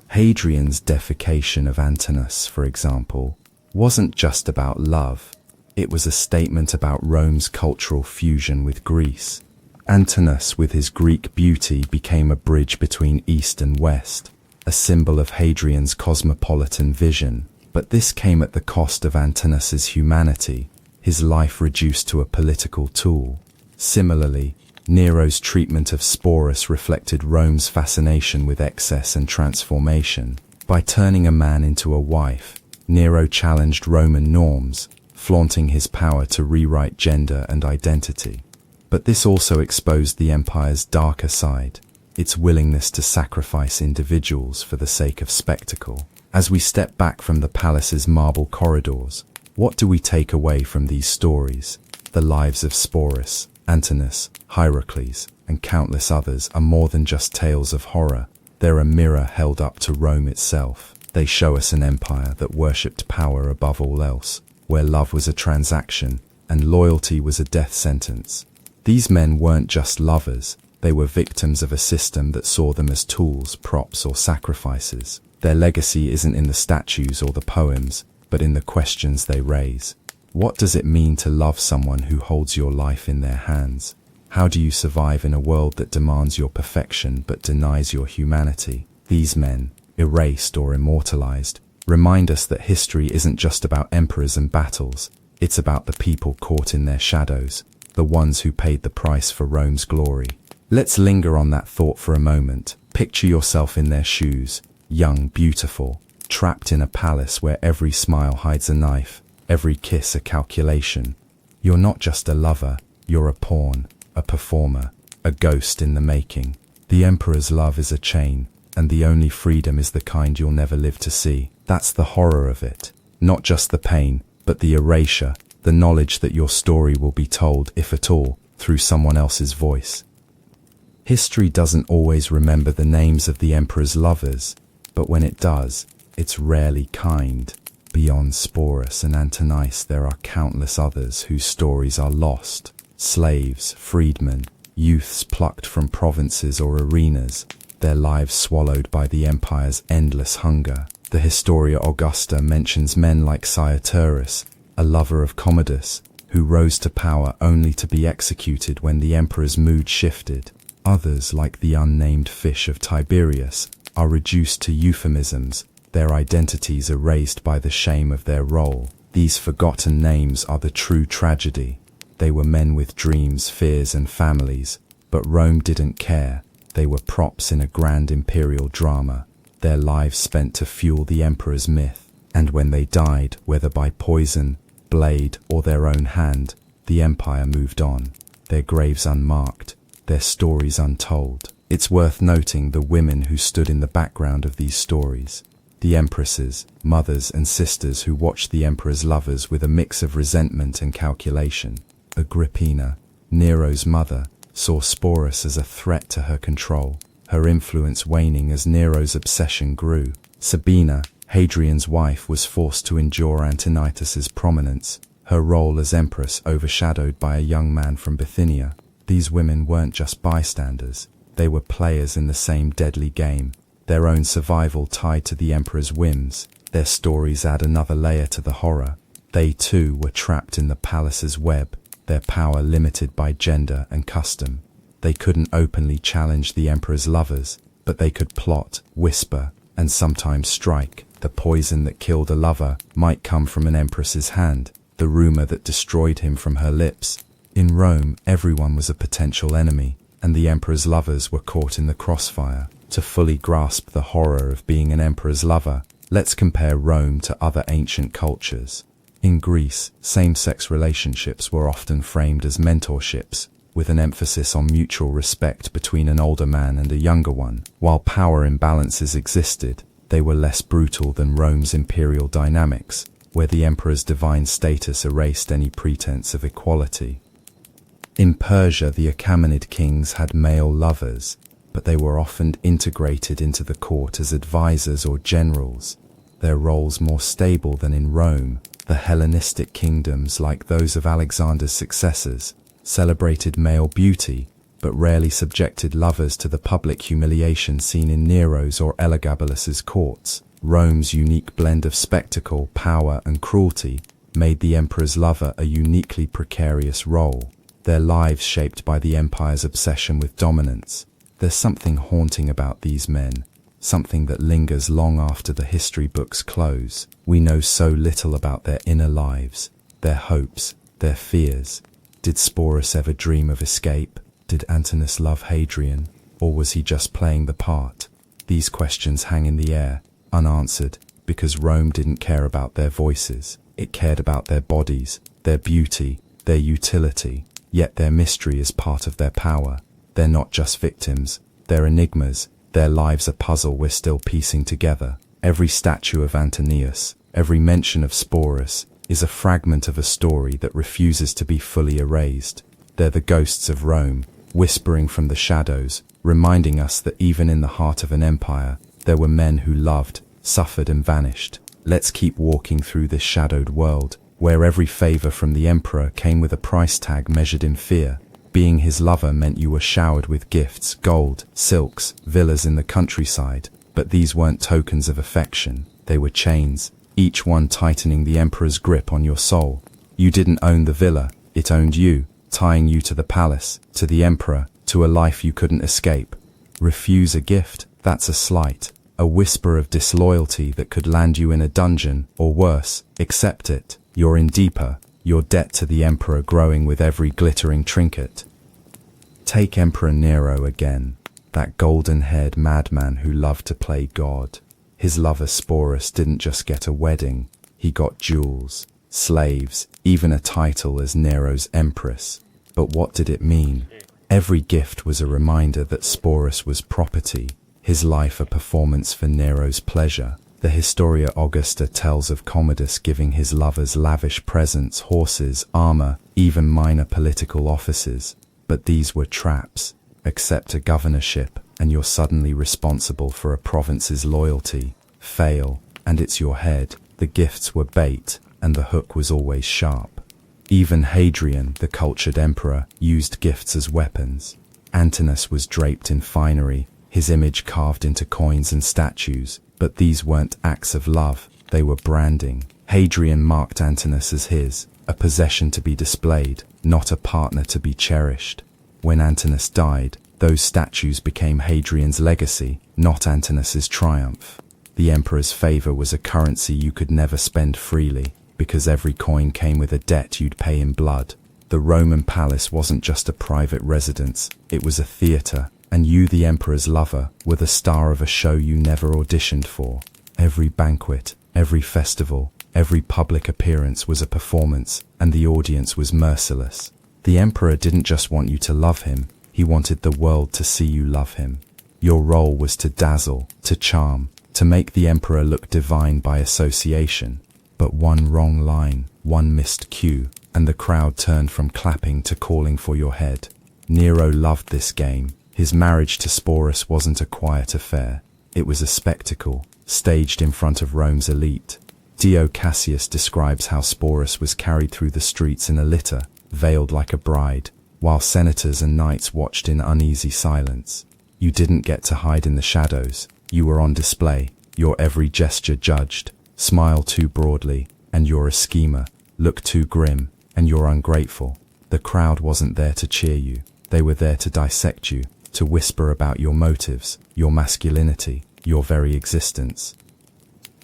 Hadrian's deification of Antinous, for example, wasn't just about love. It was a statement about Rome's cultural fusion with Greece. Antinous, with his Greek beauty, became a bridge between East and West, a symbol of Hadrian's cosmopolitan vision. But this came at the cost of Antinous' humanity, his life reduced to a political tool. Similarly, Nero's treatment of Sporus reflected Rome's fascination with excess and transformation. By turning a man into a wife, Nero challenged Roman norms, flaunting his power to rewrite gender and identity. But this also exposed the empire's darker side, its willingness to sacrifice individuals for the sake of spectacle. As we step back from the palace's marble corridors, what do we take away from these stories? The lives of Sporus, Antinous, Hierocles, and countless others are more than just tales of horror. They're a mirror held up to Rome itself. They show us an empire that worshipped power above all else, where love was a transaction and loyalty was a death sentence. These men weren't just lovers, they were victims of a system that saw them as tools, props, or sacrifices. Their legacy isn't in the statues or the poems, but in the questions they raise. What does it mean to love someone who holds your life in their hands? How do you survive in a world that demands your perfection but denies your humanity? These men, erased or immortalized, remind us that history isn't just about emperors and battles, it's about the people caught in their shadows, the ones who paid the price for Rome's glory. Let's linger on that thought for a moment. Picture yourself in their shoes, young, beautiful, trapped in a palace where every smile hides a knife, every kiss a calculation. You're not just a lover, you're a pawn, a performer, a ghost in the making. The emperor's love is a chain, and the only freedom is the kind you'll never live to see. That's the horror of it. Not just the pain, but the erasure, the knowledge that your story will be told, if at all, through someone else's voice. History doesn't always remember the names of the emperor's lovers, but when it does, it's rarely kind. Beyond Sporus and Antinous, there are countless others whose stories are lost. Slaves, freedmen, youths plucked from provinces or arenas, their lives swallowed by the empire's endless hunger. The Historia Augusta mentions men like Cyaturus, a lover of Commodus, who rose to power only to be executed when the emperor's mood shifted. Others, like the unnamed fish of Tiberius, are reduced to euphemisms, their identities erased by the shame of their role. These forgotten names are the true tragedy. They were men with dreams, fears, and families, but Rome didn't care. They were props in a grand imperial drama, their lives spent to fuel the emperor's myth. And when they died, whether by poison, blade, or their own hand, the empire moved on, their graves unmarked, their stories untold. It's worth noting the women who stood in the background of these stories. The empresses, mothers and sisters who watched the emperor's lovers with a mix of resentment and calculation. Agrippina, Nero's mother, saw Sporus as a threat to her control, her influence waning as Nero's obsession grew. Sabina, Hadrian's wife, was forced to endure Antonitus's prominence, her role as empress overshadowed by a young man from Bithynia. These women weren't just bystanders, they were players in the same deadly game, their own survival tied to the emperor's whims. Their stories add another layer to the horror. They too were trapped in the palace's web, their power limited by gender and custom. They couldn't openly challenge the emperor's lovers, but they could plot, whisper, and sometimes strike. The poison that killed a lover might come from an empress's hand, the rumor that destroyed him from her lips. In Rome, everyone was a potential enemy, and the emperor's lovers were caught in the crossfire. To fully grasp the horror of being an emperor's lover, let's compare Rome to other ancient cultures. In Greece, same-sex relationships were often framed as mentorships, with an emphasis on mutual respect between an older man and a younger one. While power imbalances existed, they were less brutal than Rome's imperial dynamics, where the emperor's divine status erased any pretense of equality. In Persia, the Achaemenid kings had male lovers, but they were often integrated into the court as advisors or generals, their roles more stable than in Rome. The Hellenistic kingdoms, like those of Alexander's successors, celebrated male beauty, but rarely subjected lovers to the public humiliation seen in Nero's or Elagabalus's courts. Rome's unique blend of spectacle, power, and cruelty made the emperor's lover a uniquely precarious role, their lives shaped by the empire's obsession with dominance. There's something haunting about these men, something that lingers long after the history books close. We know so little about their inner lives, their hopes, their fears. Did Sporus ever dream of escape? Did Antinous love Hadrian? Or was he just playing the part? These questions hang in the air, unanswered, because Rome didn't care about their voices. It cared about their bodies, their beauty, their utility. Yet their mystery is part of their power. They're not just victims, they're enigmas. Their lives a puzzle we're still piecing together. Every statue of Antonius, every mention of Sporus, is a fragment of a story that refuses to be fully erased. They're the ghosts of Rome, whispering from the shadows, reminding us that even in the heart of an empire, there were men who loved, suffered, and vanished. Let's keep walking through this shadowed world, where every favor from the emperor came with a price tag measured in fear. Being his lover meant you were showered with gifts, gold, silks, villas in the countryside, but these weren't tokens of affection. They were chains, each one tightening the emperor's grip on your soul. You didn't own the villa, it owned you, tying you to the palace, to the emperor, to a life you couldn't escape. Refuse a gift, that's a slight, a whisper of disloyalty that could land you in a dungeon, or worse. Accept it, you're in deeper, your debt to the emperor growing with every glittering trinket. Take Emperor Nero again, that golden-haired madman who loved to play God. His lover Sporus didn't just get a wedding, he got jewels, slaves, even a title as Nero's empress. But what did it mean? Every gift was a reminder that Sporus was property, his life a performance for Nero's pleasure. The Historia Augusta tells of Commodus giving his lovers lavish presents, horses, armor, even minor political offices. But these were traps. Accept a governorship, and you're suddenly responsible for a province's loyalty. Fail, and it's your head. The gifts were bait, and the hook was always sharp. Even Hadrian, the cultured emperor, used gifts as weapons. Antinous was draped in finery, his image carved into coins and statues. But these weren't acts of love, they were branding. Hadrian marked Antinous as his, a possession to be displayed, not a partner to be cherished. When Antinous died, those statues became Hadrian's legacy, not Antinous' triumph. The emperor's favor was a currency you could never spend freely, because every coin came with a debt you'd pay in blood. The Roman palace wasn't just a private residence, it was a theater. And you, the emperor's lover, were the star of a show you never auditioned for. Every banquet, every festival, every public appearance was a performance, and the audience was merciless. The emperor didn't just want you to love him, he wanted the world to see you love him. Your role was to dazzle, to charm, to make the emperor look divine by association. But one wrong line, one missed cue, and the crowd turned from clapping to calling for your head. Nero loved this game. His marriage to Sporus wasn't a quiet affair. It was a spectacle, staged in front of Rome's elite. Dio Cassius describes how Sporus was carried through the streets in a litter, veiled like a bride, while senators and knights watched in uneasy silence. You didn't get to hide in the shadows. You were on display, your every gesture judged. Smile too broadly, and you're a schemer. Look too grim, and you're ungrateful. The crowd wasn't there to cheer you. They were there to dissect you, to whisper about your motives, your masculinity, your very existence.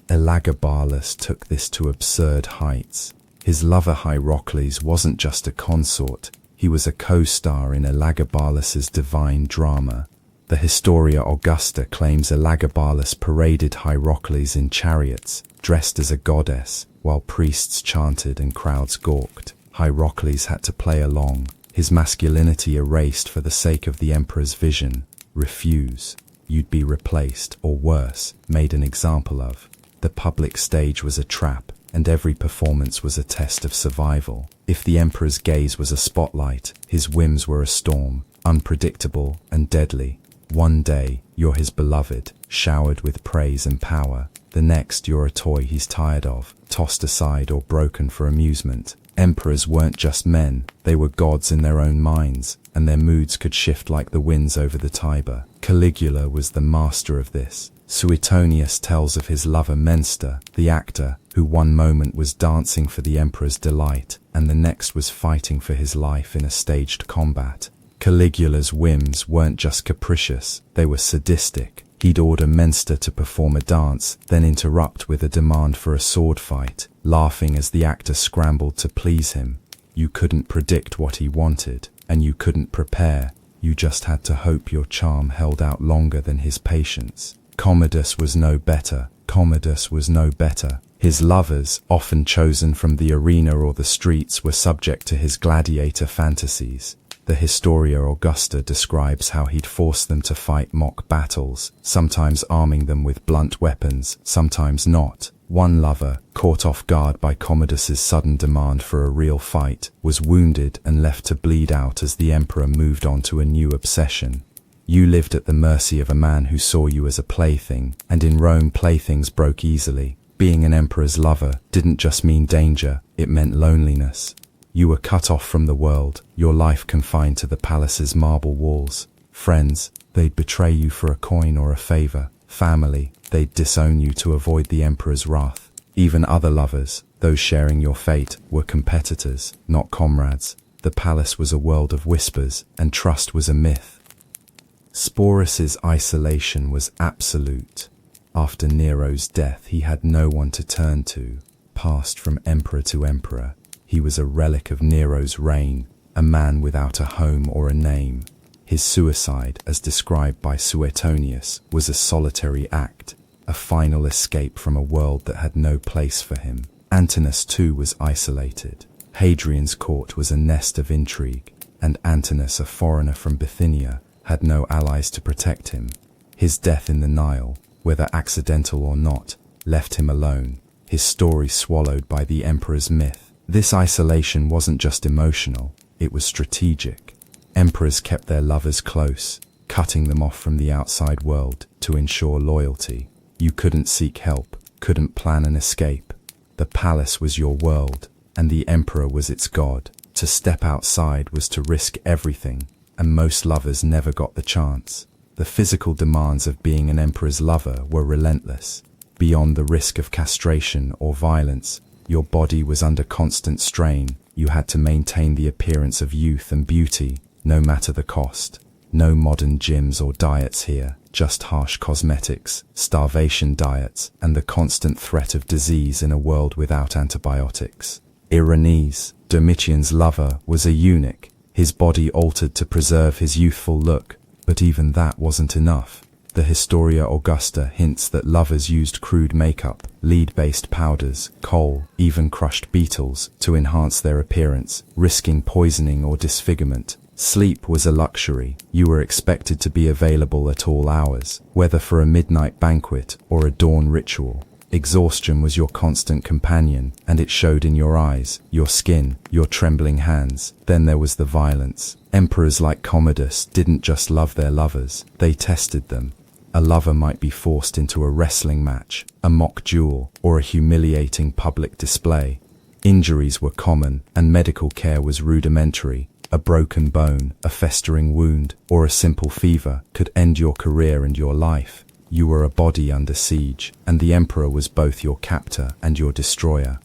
Elagabalus took this to absurd heights. His lover Hierocles wasn't just a consort, he was a co-star in Elagabalus's divine drama. The Historia Augusta claims Elagabalus paraded Hierocles in chariots, dressed as a goddess, while priests chanted and crowds gawked. Hierocles had to play along, his masculinity erased for the sake of the emperor's vision. Refuse. You'd be replaced, or worse, made an example of. The public stage was a trap, and every performance was a test of survival. If the emperor's gaze was a spotlight, his whims were a storm, unpredictable and deadly. One day, you're his beloved, showered with praise and power. The next, you're a toy he's tired of, tossed aside or broken for amusement. Emperors weren't just men, they were gods in their own minds, and their moods could shift like the winds over the Tiber. Caligula was the master of this. Suetonius tells of his lover Menster, the actor, who one moment was dancing for the emperor's delight, and the next was fighting for his life in a staged combat. Caligula's whims weren't just capricious, they were sadistic. He'd order Menster to perform a dance, then interrupt with a demand for a sword fight, laughing as the actor scrambled to please him. You couldn't predict what he wanted, and you couldn't prepare. You just had to hope your charm held out longer than his patience. Commodus was no better. His lovers, often chosen from the arena or the streets, were subject to his gladiator fantasies. The Historia Augusta describes how he'd force them to fight mock battles, sometimes arming them with blunt weapons, sometimes not. One lover, caught off guard by Commodus's sudden demand for a real fight, was wounded and left to bleed out as the emperor moved on to a new obsession. You lived at the mercy of a man who saw you as a plaything, and in Rome playthings broke easily. Being an emperor's lover didn't just mean danger, it meant loneliness. You were cut off from the world, your life confined to the palace's marble walls. Friends, they'd betray you for a coin or a favor. Family, they'd disown you to avoid the emperor's wrath. Even other lovers, those sharing your fate, were competitors, not comrades. The palace was a world of whispers, and trust was a myth. Sporus's isolation was absolute. After Nero's death, he had no one to turn to. Passed from emperor to emperor, he was a relic of Nero's reign, a man without a home or a name. His suicide, as described by Suetonius, was a solitary act, a final escape from a world that had no place for him. Antinous too was isolated. Hadrian's court was a nest of intrigue, and Antinous, a foreigner from Bithynia, had no allies to protect him. His death in the Nile, whether accidental or not, left him alone, his story swallowed by the emperor's myth. This isolation wasn't just emotional, it was strategic. Emperors kept their lovers close, cutting them off from the outside world to ensure loyalty. You couldn't seek help, couldn't plan an escape. The palace was your world, and the emperor was its god. To step outside was to risk everything, and most lovers never got the chance. The physical demands of being an emperor's lover were relentless. Beyond the risk of castration or violence, your body was under constant strain. You had to maintain the appearance of youth and beauty, no matter the cost. No modern gyms or diets here, just harsh cosmetics, starvation diets, and the constant threat of disease in a world without antibiotics. Irenaeus, Domitian's lover, was a eunuch, his body altered to preserve his youthful look, but even that wasn't enough. The Historia Augusta hints that lovers used crude makeup, lead-based powders, coal, even crushed beetles, to enhance their appearance, risking poisoning or disfigurement. Sleep was a luxury. You were expected to be available at all hours, whether for a midnight banquet or a dawn ritual. Exhaustion was your constant companion, and it showed in your eyes, your skin, your trembling hands. Then there was the violence. Emperors like Commodus didn't just love their lovers, they tested them. A lover might be forced into a wrestling match, a mock duel, or a humiliating public display. Injuries were common, and medical care was rudimentary. A broken bone, a festering wound, or a simple fever could end your career and your life. You were a body under siege, and the emperor was both your captor and your destroyer.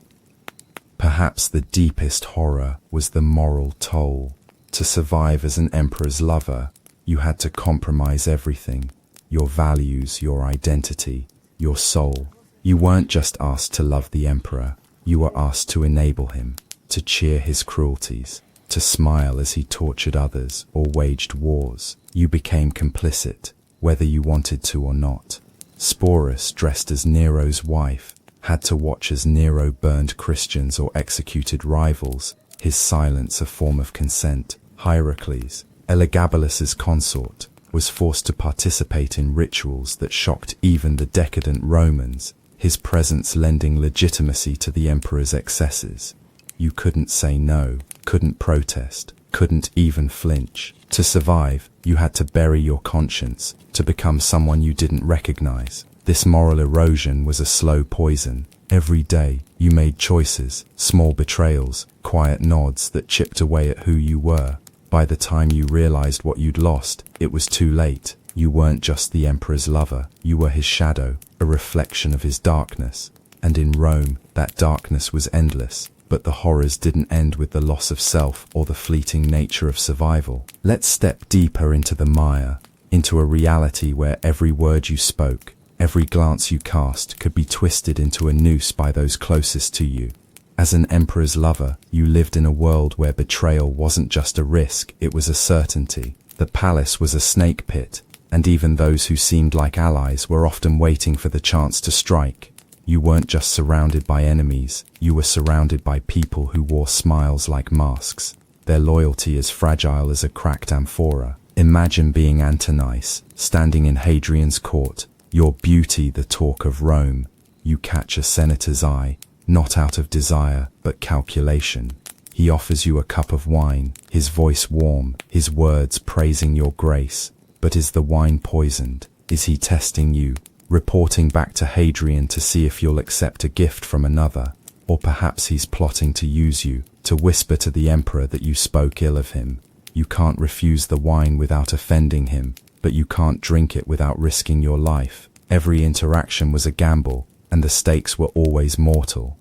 Perhaps the deepest horror was the moral toll. To survive as an emperor's lover, you had to compromise everything. Your values, your identity, your soul. You weren't just asked to love the emperor, you were asked to enable him, to cheer his cruelties, to smile as he tortured others or waged wars. You became complicit, whether you wanted to or not. Sporus, dressed as Nero's wife, had to watch as Nero burned Christians or executed rivals, his silence a form of consent. Hierocles, Elagabalus's consort, was forced to participate in rituals that shocked even the decadent Romans, his presence lending legitimacy to the emperor's excesses. You couldn't say no, couldn't protest, couldn't even flinch. To survive, you had to bury your conscience, to become someone you didn't recognize. This moral erosion was a slow poison. Every day, you made choices, small betrayals, quiet nods that chipped away at who you were. By the time you realized what you'd lost, it was too late. You weren't just the emperor's lover, you were his shadow, a reflection of his darkness. And in Rome, that darkness was endless. But the horrors didn't end with the loss of self or the fleeting nature of survival. Let's step deeper into the mire, into a reality where every word you spoke, every glance you cast could be twisted into a noose by those closest to you. As an emperor's lover, you lived in a world where betrayal wasn't just a risk, it was a certainty. The palace was a snake pit, and even those who seemed like allies were often waiting for the chance to strike. You weren't just surrounded by enemies, you were surrounded by people who wore smiles like masks, their loyalty as fragile as a cracked amphora. Imagine being Antonice, standing in Hadrian's court, your beauty the talk of Rome. You catch a senator's eye, not out of desire, but calculation. He offers you a cup of wine, his voice warm, his words praising your grace. But is the wine poisoned? Is he testing you? Reporting back to Hadrian to see if you'll accept a gift from another, or perhaps he's plotting to use you, to whisper to the emperor that you spoke ill of him. You can't refuse the wine without offending him, but you can't drink it without risking your life. Every interaction was a gamble, and the stakes were always mortal.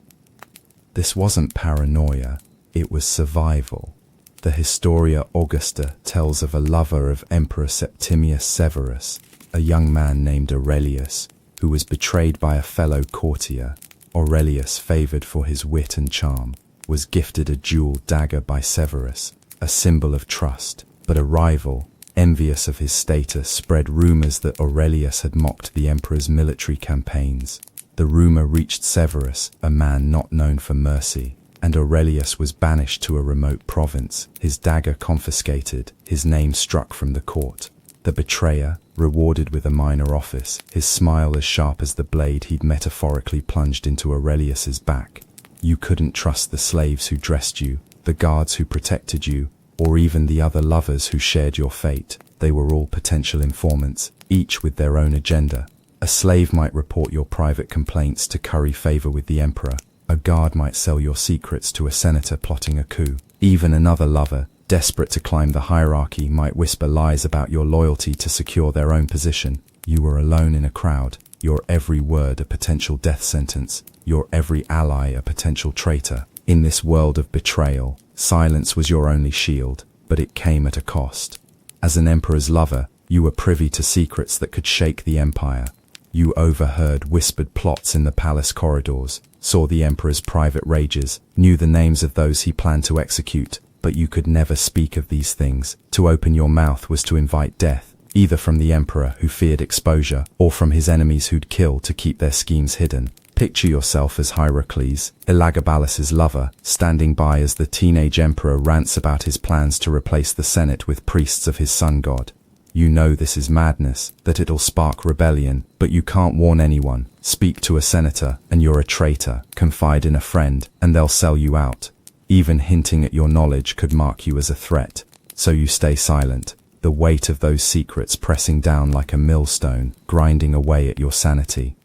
This wasn't paranoia, it was survival. The Historia Augusta tells of a lover of Emperor Septimius Severus, a young man named Aurelius, who was betrayed by a fellow courtier. Aurelius, favored for his wit and charm, was gifted a jeweled dagger by Severus, a symbol of trust. But a rival, envious of his status, spread rumors that Aurelius had mocked the emperor's military campaigns. The rumor reached Severus, a man not known for mercy, and Aurelius was banished to a remote province, his dagger confiscated, his name struck from the court. The betrayer, rewarded with a minor office, his smile as sharp as the blade he'd metaphorically plunged into Aurelius's back. You couldn't trust the slaves who dressed you, the guards who protected you, or even the other lovers who shared your fate. They were all potential informants, each with their own agenda. A slave might report your private complaints to curry favor with the emperor. A guard might sell your secrets to a senator plotting a coup. Even another lover, desperate to climb the hierarchy, might whisper lies about your loyalty to secure their own position. You were alone in a crowd, your every word a potential death sentence, your every ally a potential traitor. In this world of betrayal, silence was your only shield, but it came at a cost. As an emperor's lover, you were privy to secrets that could shake the empire. You overheard whispered plots in the palace corridors, saw the emperor's private rages, knew the names of those he planned to execute. But you could never speak of these things. To open your mouth was to invite death, either from the emperor who feared exposure, or from his enemies who'd kill to keep their schemes hidden. Picture yourself as Hierocles, Elagabalus's lover, standing by as the teenage emperor rants about his plans to replace the Senate with priests of his sun god. You know this is madness, that it'll spark rebellion, but you can't warn anyone. Speak to a senator, and you're a traitor. Confide in a friend, and they'll sell you out. Even hinting at your knowledge could mark you as a threat, so you stay silent, the weight of those secrets pressing down like a millstone, grinding away at your sanity.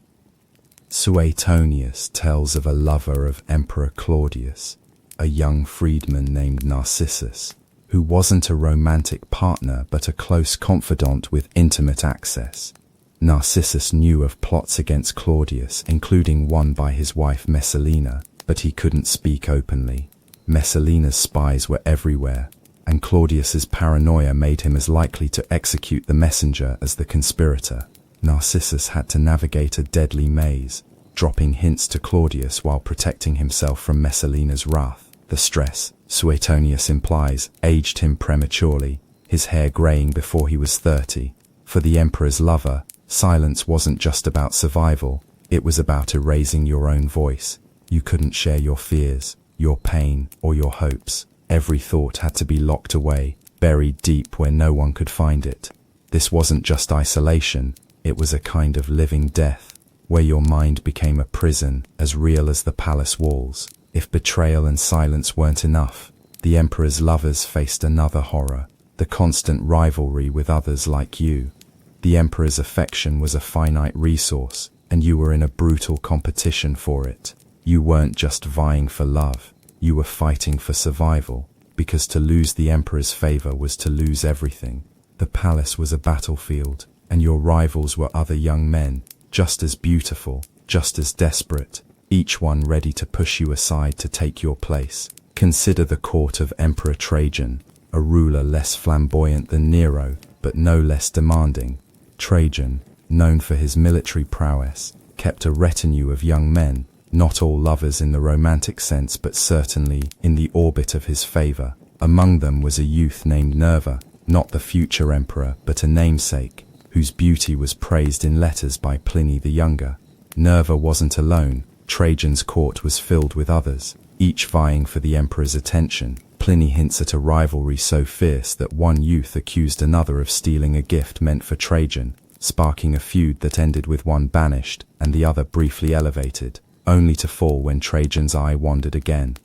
Suetonius tells of a lover of Emperor Claudius, a young freedman named Narcissus, who wasn't a romantic partner but a close confidant with intimate access. Narcissus knew of plots against Claudius, including one by his wife Messalina, but he couldn't speak openly. Messalina's spies were everywhere, and Claudius's paranoia made him as likely to execute the messenger as the conspirator. Narcissus had to navigate a deadly maze, dropping hints to Claudius while protecting himself from Messalina's wrath. The stress, Suetonius implies, aged him prematurely, his hair graying before he was 30. For the emperor's lover, silence wasn't just about survival, it was about erasing your own voice. You couldn't share your fears, your pain, or your hopes. Every thought had to be locked away, buried deep where no one could find it. This wasn't just isolation, it was a kind of living death, where your mind became a prison as real as the palace walls. If betrayal and silence weren't enough, the emperor's lovers faced another horror, the constant rivalry with others like you. The emperor's affection was a finite resource, and you were in a brutal competition for it. You weren't just vying for love, you were fighting for survival, because to lose the emperor's favor was to lose everything. The palace was a battlefield, and your rivals were other young men, just as beautiful, just as desperate, each one ready to push you aside to take your place. Consider the court of Emperor Trajan, a ruler less flamboyant than Nero, but no less demanding. Trajan, known for his military prowess, kept a retinue of young men, not all lovers in the romantic sense but certainly in the orbit of his favor. Among them was a youth named Nerva, not the future emperor but a namesake, whose beauty was praised in letters by Pliny the Younger. Nerva wasn't alone. Trajan's court was filled with others, each vying for the emperor's attention. Pliny hints at a rivalry so fierce that one youth accused another of stealing a gift meant for Trajan, sparking a feud that ended with one banished and the other briefly elevated, only to fall when Trajan's eye wandered again.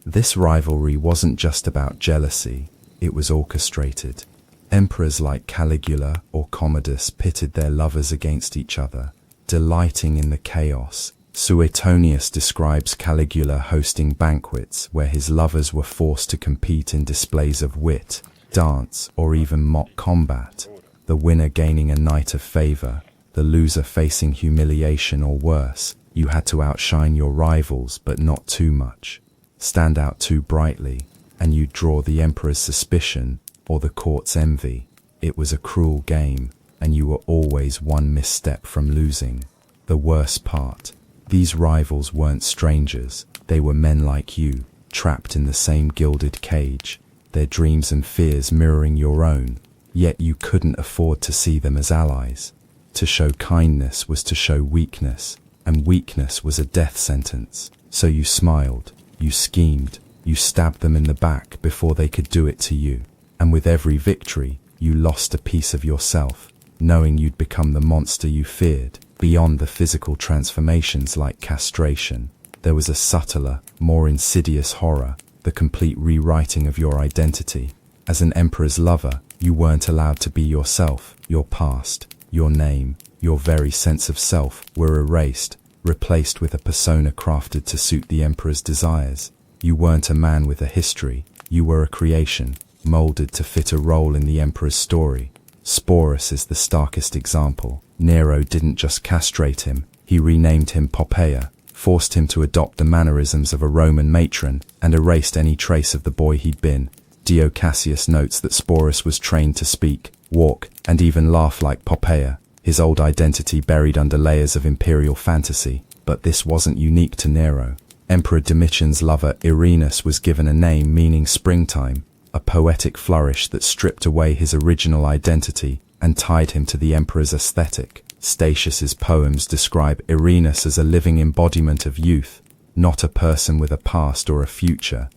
This rivalry wasn't just about jealousy, it was orchestrated. Emperors like Caligula or Commodus pitted their lovers against each other, delighting in the chaos. Suetonius describes Caligula hosting banquets where his lovers were forced to compete in displays of wit, dance, or even mock combat, the winner gaining a night of favor, the loser facing humiliation or worse. You had to outshine your rivals, but not too much. Stand out too brightly, and you'd draw the emperor's suspicion or the court's envy. It was a cruel game, and you were always one misstep from losing. The worst part, these rivals weren't strangers, they were men like you, trapped in the same gilded cage, their dreams and fears mirroring your own, yet you couldn't afford to see them as allies. To show kindness was to show weakness, and weakness was a death sentence. So you smiled, you schemed, you stabbed them in the back before they could do it to you. And with every victory, you lost a piece of yourself, knowing you'd become the monster you feared. Beyond the physical transformations like castration, there was a subtler, more insidious horror, the complete rewriting of your identity. As an emperor's lover, you weren't allowed to be yourself. Your past, your name, your very sense of self were erased, replaced with a persona crafted to suit the emperor's desires. You weren't a man with a history, you were a creation, molded to fit a role in the emperor's story. Sporus is the starkest example. Nero didn't just castrate him, he renamed him Poppaea, forced him to adopt the mannerisms of a Roman matron, and erased any trace of the boy he'd been. Dio Cassius notes that Sporus was trained to speak, walk, and even laugh like Poppaea, his old identity buried under layers of imperial fantasy. But this wasn't unique to Nero. Emperor Domitian's lover Irenaeus was given a name meaning springtime, a poetic flourish that stripped away his original identity and tied him to the emperor's aesthetic. Statius's poems describe Irenaeus as a living embodiment of youth, not a person with a past or a future.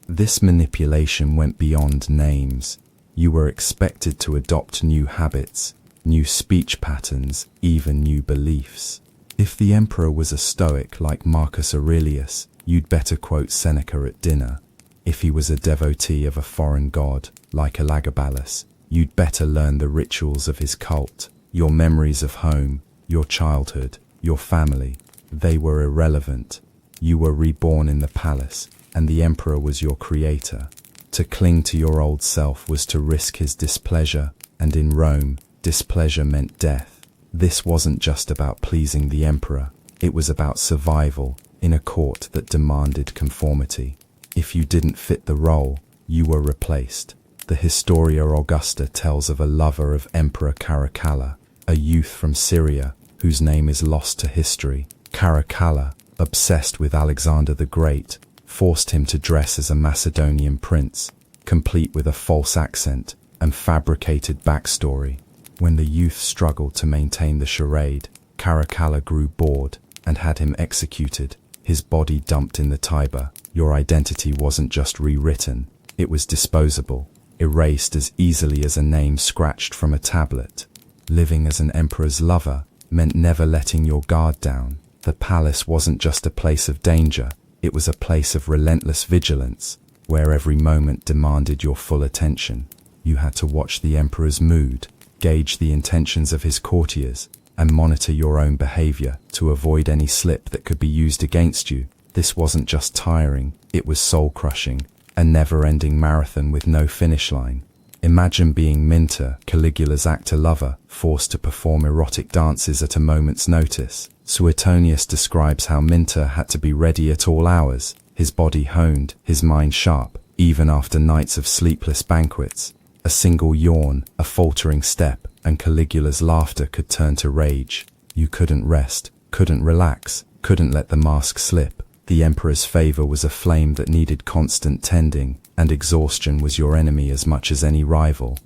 This manipulation went beyond names. You were expected to adopt new habits, new speech patterns, even new beliefs. If the emperor was a stoic like Marcus Aurelius, you'd better quote Seneca at dinner. If he was a devotee of a foreign god, like Elagabalus, you'd better learn the rituals of his cult. Your memories of home, your childhood, your family, they were irrelevant. You were reborn in the palace, and the emperor was your creator. To cling to your old self was to risk his displeasure, and in Rome, displeasure meant death. This wasn't just about pleasing the emperor, it was about survival in a court that demanded conformity. If you didn't fit the role, you were replaced. The Historia Augusta tells of a lover of Emperor Caracalla, a youth from Syria, whose name is lost to history. Caracalla, obsessed with Alexander the Great, forced him to dress as a Macedonian prince, complete with a false accent and fabricated backstory. When the youth struggled to maintain the charade, Caracalla grew bored and had him executed, his body dumped in the Tiber. Your identity wasn't just rewritten, it was disposable. erased as easily as a name scratched from a tablet. Living as an emperor's lover meant never letting your guard down. The palace wasn't just a place of danger, it was a place of relentless vigilance, where every moment demanded your full attention. You had to watch the emperor's mood, gauge the intentions of his courtiers, and monitor your own behavior to avoid any slip that could be used against you. This wasn't just tiring, it was soul-crushing, a never-ending marathon with no finish line. Imagine being Minter, Caligula's actor-lover, forced to perform erotic dances at a moment's notice. Suetonius describes how Minter had to be ready at all hours, his body honed, his mind sharp, even after nights of sleepless banquets. A single yawn, a faltering step, and Caligula's laughter could turn to rage. You couldn't rest, couldn't relax, couldn't let the mask slip. The emperor's favor was a flame that needed constant tending, and exhaustion was your enemy as much as any rival.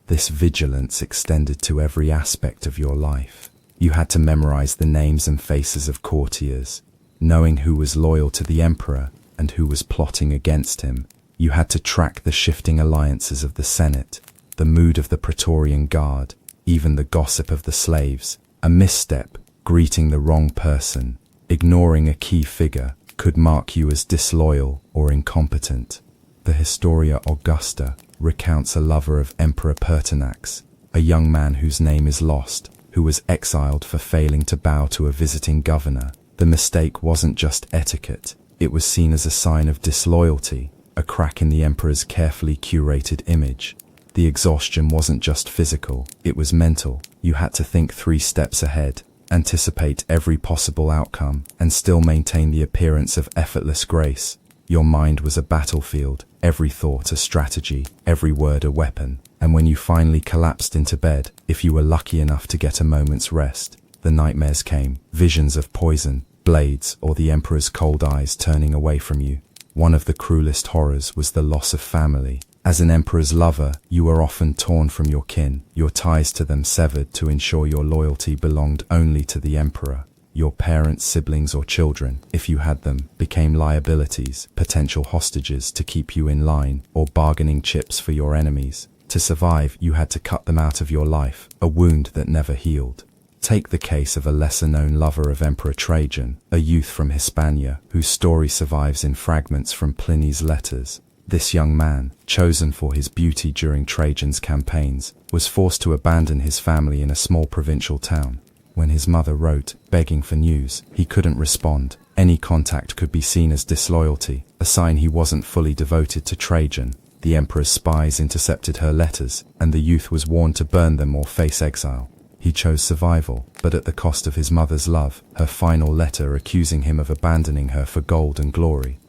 This vigilance extended to every aspect of your life. You had to memorize the names and faces of courtiers, knowing who was loyal to the emperor and who was plotting against him. You had to track the shifting alliances of the Senate, the mood of the Praetorian Guard, even the gossip of the slaves. A misstep, greeting the wrong person, ignoring a key figure, could mark you as disloyal or incompetent. The Historia Augusta recounts a lover of Emperor Pertinax, a young man whose name is lost, who was exiled for failing to bow to a visiting governor. The mistake wasn't just etiquette, it was seen as a sign of disloyalty, a crack in the emperor's carefully curated image. The exhaustion wasn't just physical, it was mental. You had to think 3 steps ahead, anticipate every possible outcome, and still maintain the appearance of effortless grace. Your mind was a battlefield, every thought a strategy, every word a weapon. And when you finally collapsed into bed, if you were lucky enough to get a moment's rest, the nightmares came, visions of poison, blades, or the emperor's cold eyes turning away from you. One of the cruelest horrors was the loss of family. As an emperor's lover, you were often torn from your kin, your ties to them severed to ensure your loyalty belonged only to the emperor. Your parents, siblings, or children, if you had them, became liabilities, potential hostages to keep you in line, or bargaining chips for your enemies. To survive, you had to cut them out of your life, a wound that never healed. Take the case of a lesser-known lover of Emperor Trajan, a youth from Hispania, whose story survives in fragments from Pliny's letters. This young man, chosen for his beauty during Trajan's campaigns, was forced to abandon his family in a small provincial town. When his mother wrote, begging for news, he couldn't respond. Any contact could be seen as disloyalty, a sign he wasn't fully devoted to Trajan. The emperor's spies intercepted her letters, and the youth was warned to burn them or face exile. He chose survival, but at the cost of his mother's love, her final letter accusing him of abandoning her for gold and glory.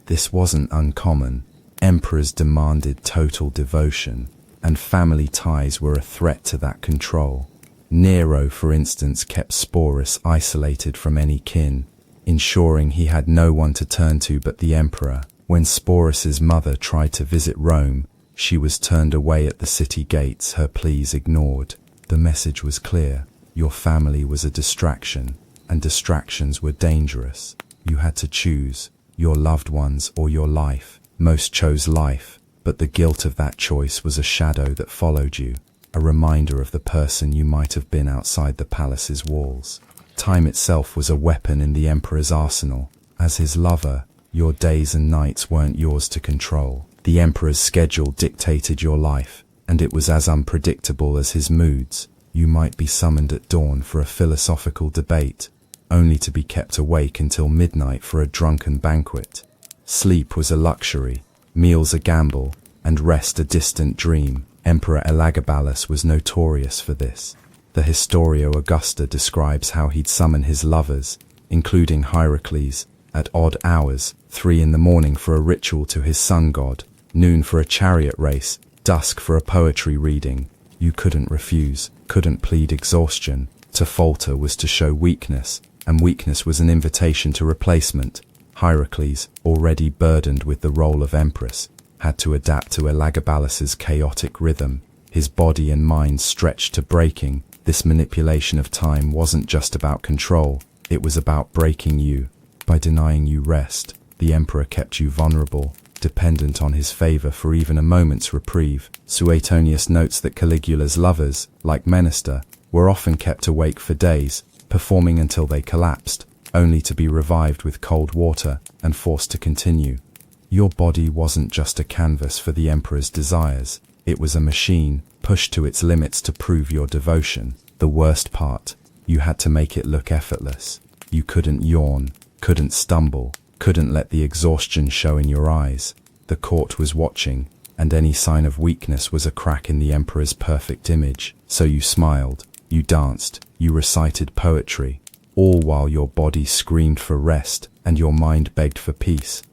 This wasn't uncommon. Emperors demanded total devotion, and family ties were a threat to that control. Nero, for instance, kept Sporus isolated from any kin, ensuring he had no one to turn to but the emperor. When Sporus's mother tried to visit Rome, she was turned away at the city gates, her pleas ignored. The message was clear: your family was a distraction, and distractions were dangerous. You had to choose, your loved ones or your life. Most chose life, but the guilt of that choice was a shadow that followed you, a reminder of the person you might have been outside the palace's walls. Time itself was a weapon in the emperor's arsenal. As his lover, your days and nights weren't yours to control. The emperor's schedule dictated your life, and it was as unpredictable as his moods. You might be summoned at dawn for a philosophical debate, only to be kept awake until midnight for a drunken banquet. Sleep was a luxury, meals a gamble, and rest a distant dream. Emperor Elagabalus was notorious for this. The Historia Augusta describes how he'd summon his lovers, including Hierocles, at odd hours, 3 in the morning for a ritual to his sun god, noon for a chariot race, dusk for a poetry reading. You couldn't refuse, couldn't plead exhaustion. To falter was to show weakness, and weakness was an invitation to replacement. Hierocles, already burdened with the role of empress, had to adapt to Elagabalus's chaotic rhythm, his body and mind stretched to breaking. This manipulation of time wasn't just about control, it was about breaking you. By denying you rest, the emperor kept you vulnerable, dependent on his favor for even a moment's reprieve. Suetonius notes that Caligula's lovers, like Menester, were often kept awake for days, performing until they collapsed, only to be revived with cold water and forced to continue. Your body wasn't just a canvas for the emperor's desires, it was a machine, pushed to its limits to prove your devotion. The worst part, you had to make it look effortless. You couldn't yawn, couldn't stumble, couldn't let the exhaustion show in your eyes. The court was watching, and any sign of weakness was a crack in the emperor's perfect image. So you smiled, you danced, you recited poetry, all while your body screamed for rest and your mind begged for peace.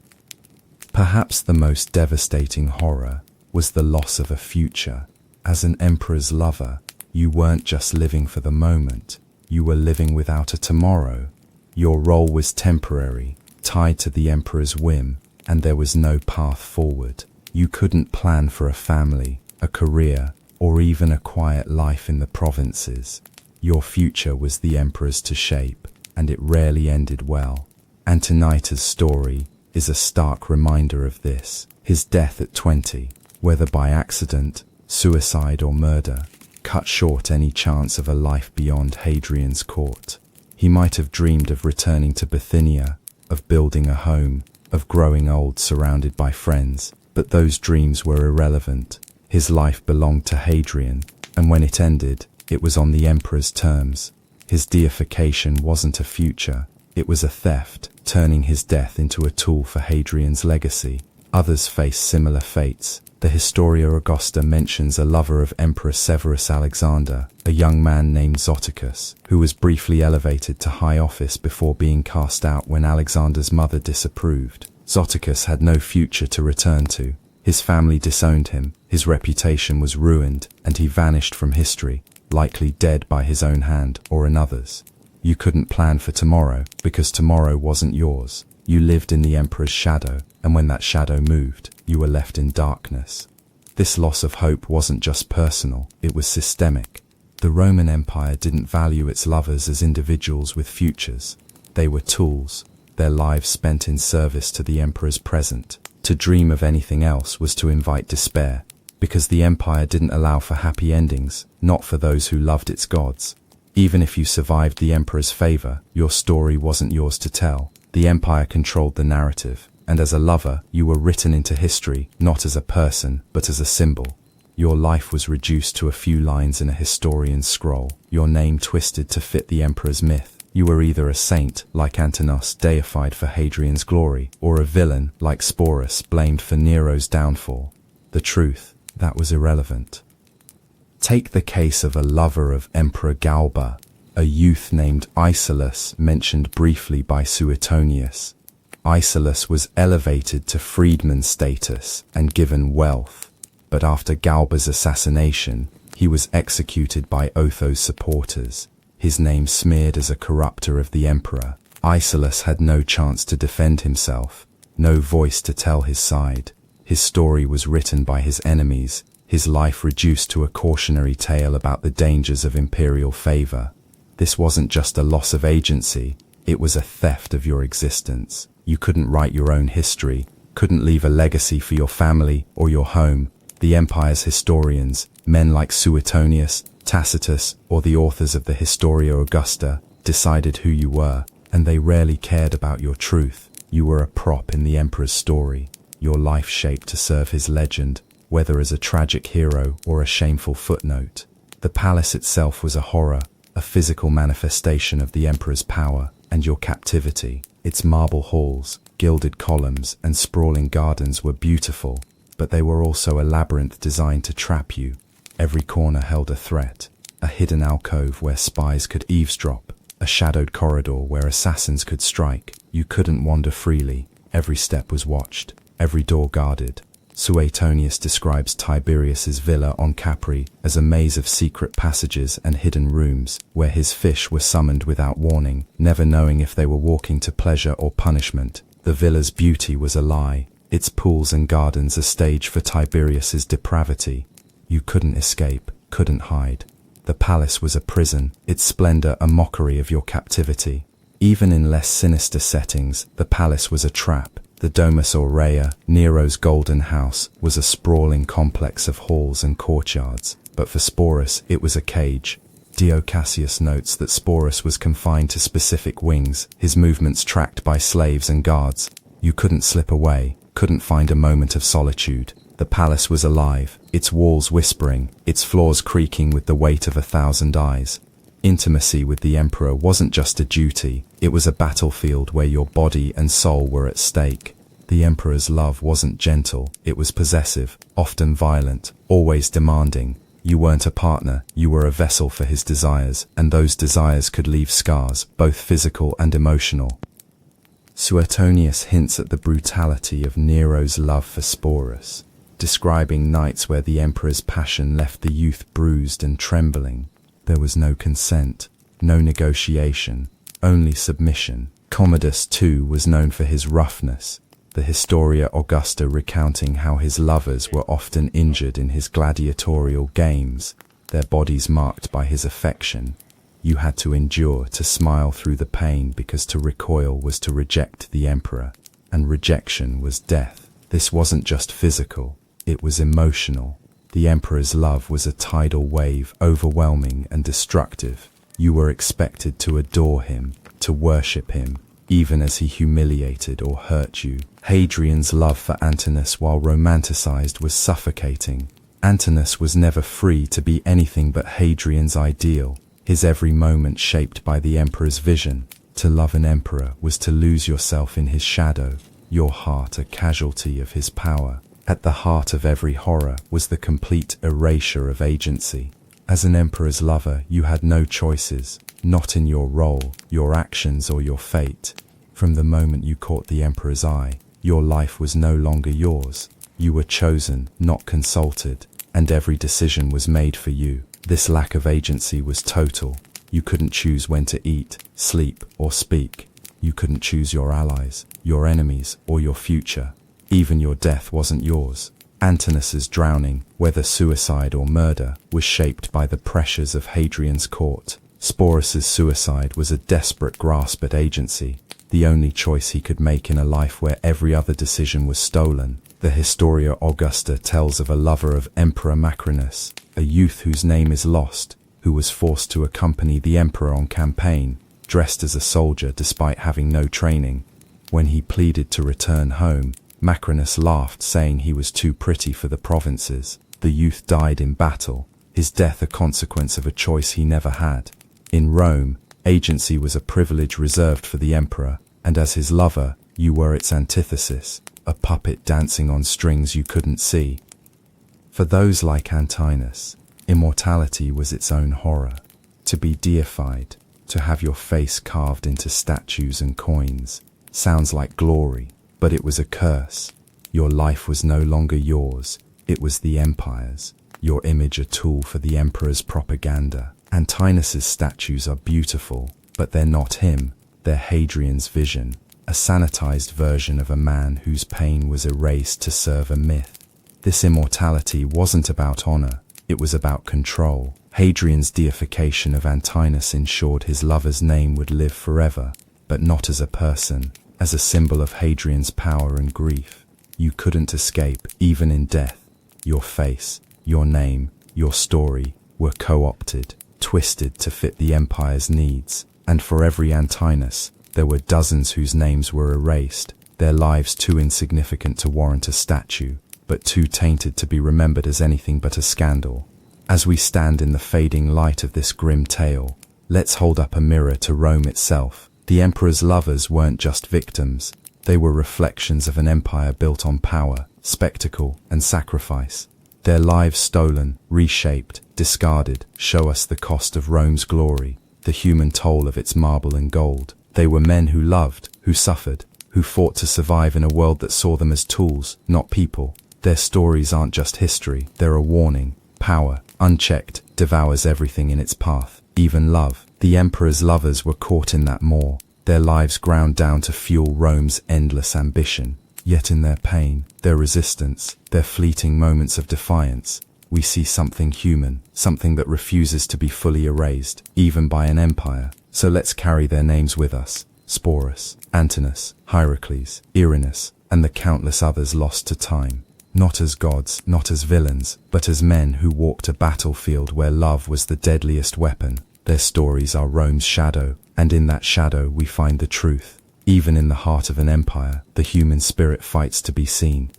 Perhaps the most devastating horror was the loss of a future. As an emperor's lover, you weren't just living for the moment, you were living without a tomorrow. Your role was temporary, tied to the emperor's whim, and there was no path forward. You couldn't plan for a family, a career, or even a quiet life in the provinces. Your future was the emperor's to shape, and it rarely ended well. Antonius' story is a stark reminder of this. His death at 20, whether by accident, suicide or murder, cut short any chance of a life beyond Hadrian's court. He might have dreamed of returning to Bithynia, of building a home, of growing old surrounded by friends, but those dreams were irrelevant. His life belonged to Hadrian, and when it ended, it was on the emperor's terms. His deification wasn't a future, it was a theft, turning his death into a tool for Hadrian's legacy. Others faced similar fates. The Historia Augusta mentions a lover of Emperor Severus Alexander, a young man named Zoticus, who was briefly elevated to high office before being cast out when Alexander's mother disapproved. Zoticus had no future to return to. His family disowned him, his reputation was ruined, and he vanished from history, likely dead by his own hand or another's. You couldn't plan for tomorrow, because tomorrow wasn't yours. You lived in the emperor's shadow, and when that shadow moved, you were left in darkness. This loss of hope wasn't just personal, it was systemic. The Roman Empire didn't value its lovers as individuals with futures. They were tools, their lives spent in service to the emperor's present. To dream of anything else was to invite despair, because the empire didn't allow for happy endings, not for those who loved its gods. Even if you survived the emperor's favor, your story wasn't yours to tell. The empire controlled the narrative, and as a lover, you were written into history, not as a person, but as a symbol. Your life was reduced to a few lines in a historian's scroll, your name twisted to fit the emperor's myth. You were either a saint, like Antinous, deified for Hadrian's glory, or a villain, like Sporus, blamed for Nero's downfall. The truth, that was irrelevant. Take the case of a lover of Emperor Galba, a youth named Isolus, mentioned briefly by Suetonius. Isolus was elevated to freedman status and given wealth, but after Galba's assassination, he was executed by Otho's supporters, his name smeared as a corrupter of the emperor. Isolus had no chance to defend himself, no voice to tell his side. His story was written by his enemies, his life reduced to a cautionary tale about the dangers of imperial favor. This wasn't just a loss of agency, it was a theft of your existence. You couldn't write your own history, couldn't leave a legacy for your family or your home. The empire's historians, men like Suetonius, Tacitus, or the authors of the Historia Augusta, decided who you were, and they rarely cared about your truth. You were a prop in the emperor's story, your life shaped to serve his legend, whether as a tragic hero or a shameful footnote. The palace itself was a horror, a physical manifestation of the emperor's power and your captivity. Its marble halls, gilded columns, and sprawling gardens were beautiful, but they were also a labyrinth designed to trap you. Every corner held a threat, a hidden alcove where spies could eavesdrop, a shadowed corridor where assassins could strike. You couldn't wander freely, every step was watched, every door guarded. Suetonius describes Tiberius's villa on Capri as a maze of secret passages and hidden rooms, where his fish were summoned without warning, never knowing if they were walking to pleasure or punishment. The villa's beauty was a lie, its pools and gardens a stage for Tiberius's depravity. You couldn't escape, couldn't hide. The palace was a prison, its splendor a mockery of your captivity. Even in less sinister settings, the palace was a trap. The Domus Aurea, Nero's golden house, was a sprawling complex of halls and courtyards, but for Sporus it was a cage. Dio Cassius notes that Sporus was confined to specific wings, his movements tracked by slaves and guards. You couldn't slip away, couldn't find a moment of solitude. The palace was alive, its walls whispering, its floors creaking with the weight of 1,000 eyes. Intimacy with the emperor wasn't just a duty, it was a battlefield where your body and soul were at stake. The emperor's love wasn't gentle, it was possessive, often violent, always demanding. You weren't a partner, you were a vessel for his desires, and those desires could leave scars, both physical and emotional. Suetonius hints at the brutality of Nero's love for Sporus, describing nights where the emperor's passion left the youth bruised and trembling. There was no consent, no negotiation, only submission. Commodus, too, was known for his roughness, the Historia Augusta recounting how his lovers were often injured in his gladiatorial games, their bodies marked by his affection. You had to endure, to smile through the pain, because to recoil was to reject the emperor, and rejection was death. This wasn't just physical, it was emotional. The emperor's love was a tidal wave, overwhelming and destructive. You were expected to adore him, to worship him, even as he humiliated or hurt you. Hadrian's love for Antinous, while romanticized, was suffocating. Antinous was never free to be anything but Hadrian's ideal, his every moment shaped by the emperor's vision. To love an emperor was to lose yourself in his shadow, your heart a casualty of his power. At the heart of every horror was the complete erasure of agency. As an emperor's lover, you had no choices, not in your role, your actions, or your fate. From the moment you caught the emperor's eye, your life was no longer yours. You were chosen, not consulted, and every decision was made for you. This lack of agency was total. You couldn't choose when to eat, sleep, or speak. You couldn't choose your allies, your enemies, or your future. Even your death wasn't yours. Antinous' drowning, whether suicide or murder, was shaped by the pressures of Hadrian's court. Sporus' suicide was a desperate grasp at agency, the only choice he could make in a life where every other decision was stolen. The Historia Augusta tells of a lover of Emperor Macrinus, a youth whose name is lost, who was forced to accompany the emperor on campaign, dressed as a soldier despite having no training. When he pleaded to return home, Macrinus laughed, saying he was too pretty for the provinces. The youth died in battle, his death a consequence of a choice he never had. In Rome, agency was a privilege reserved for the emperor, and as his lover, you were its antithesis, a puppet dancing on strings you couldn't see. For those like Antinous, immortality was its own horror. To be deified, to have your face carved into statues and coins, sounds like glory. But it was a curse. Your life was no longer yours, it was the empire's. Your image a tool for the emperor's propaganda. Antinous' statues are beautiful, but they're not him, they're Hadrian's vision, a sanitized version of a man whose pain was erased to serve a myth. This immortality wasn't about honor, it was about control. Hadrian's deification of Antinous ensured his lover's name would live forever, but not as a person, as a symbol of Hadrian's power and grief. You couldn't escape, even in death. Your face, your name, your story were co-opted, twisted to fit the empire's needs. And for every Antinous, there were dozens whose names were erased, their lives too insignificant to warrant a statue, but too tainted to be remembered as anything but a scandal. As we stand in the fading light of this grim tale, let's hold up a mirror to Rome itself. The emperor's lovers weren't just victims, they were reflections of an empire built on power, spectacle, and sacrifice. Their lives stolen, reshaped, discarded, show us the cost of Rome's glory, the human toll of its marble and gold. They were men who loved, who suffered, who fought to survive in a world that saw them as tools, not people. Their stories aren't just history, they're a warning. Power, unchecked, devours everything in its path, even love. The emperor's lovers were caught in that maw, their lives ground down to fuel Rome's endless ambition. Yet in their pain, their resistance, their fleeting moments of defiance, we see something human, something that refuses to be fully erased, even by an empire. So let's carry their names with us. Sporus, Antinous, Hierocles, Irenaeus, and the countless others lost to time. Not as gods, not as villains, but as men who walked a battlefield where love was the deadliest weapon. Their stories are Rome's shadow, and in that shadow we find the truth. Even in the heart of an empire, the human spirit fights to be seen.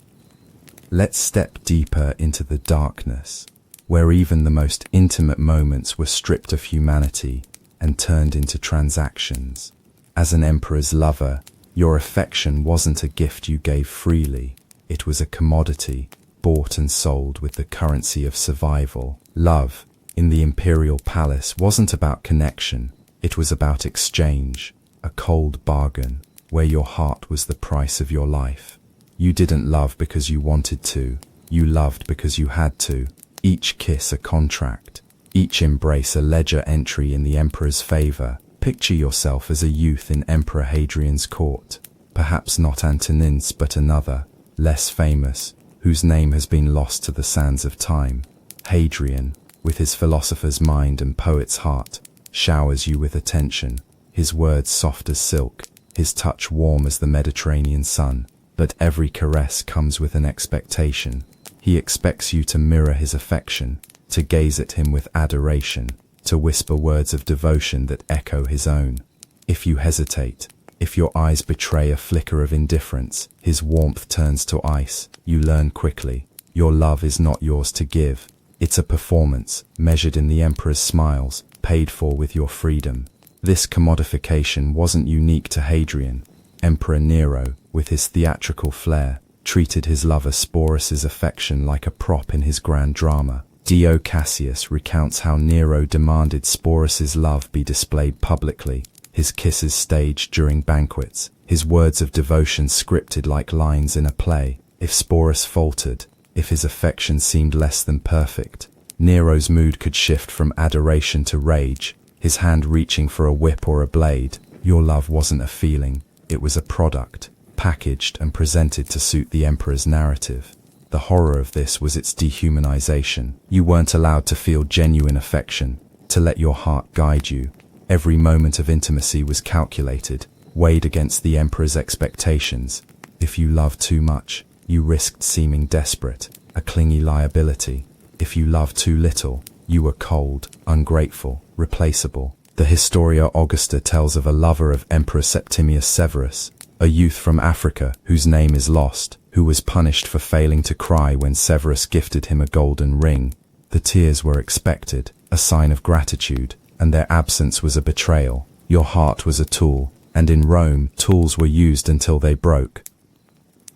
Let's step deeper into the darkness, where even the most intimate moments were stripped of humanity and turned into transactions. As an emperor's lover, your affection wasn't a gift you gave freely. It was a commodity, bought and sold with the currency of survival. Love, in the imperial palace, wasn't about connection. It was about exchange, a cold bargain, where your heart was the price of your life. You didn't love because you wanted to. You loved because you had to. Each kiss a contract, each embrace a ledger entry in the emperor's favor. Picture yourself as a youth in Emperor Hadrian's court. Perhaps not Antonin's, but another, less famous, whose name has been lost to the sands of time. Hadrian, with his philosopher's mind and poet's heart, showers you with attention, his words soft as silk, his touch warm as the Mediterranean sun. But every caress comes with an expectation. He expects you to mirror his affection, to gaze at him with adoration, to whisper words of devotion that echo his own. If you hesitate, if your eyes betray a flicker of indifference, his warmth turns to ice. You learn quickly, your love is not yours to give. It's a performance, measured in the emperor's smiles, paid for with your freedom. This commodification wasn't unique to Hadrian. Emperor Nero, with his theatrical flair, treated his lover Sporus's affection like a prop in his grand drama. Dio Cassius recounts how Nero demanded Sporus's love be displayed publicly, his kisses staged during banquets, his words of devotion scripted like lines in a play. If Sporus faltered, if his affection seemed less than perfect, Nero's mood could shift from adoration to rage, his hand reaching for a whip or a blade. Your love wasn't a feeling, it was a product, packaged and presented to suit the emperor's narrative. The horror of this was its dehumanization. You weren't allowed to feel genuine affection, to let your heart guide you. Every moment of intimacy was calculated, weighed against the emperor's expectations. If you loved too much, you risked seeming desperate, a clingy liability. If you loved too little, you were cold, ungrateful, replaceable. The Historia Augusta tells of a lover of Emperor Septimius Severus, a youth from Africa whose name is lost, who was punished for failing to cry when Severus gifted him a golden ring. The tears were expected, a sign of gratitude, and their absence was a betrayal. Your heart was a tool, and in Rome, tools were used until they broke.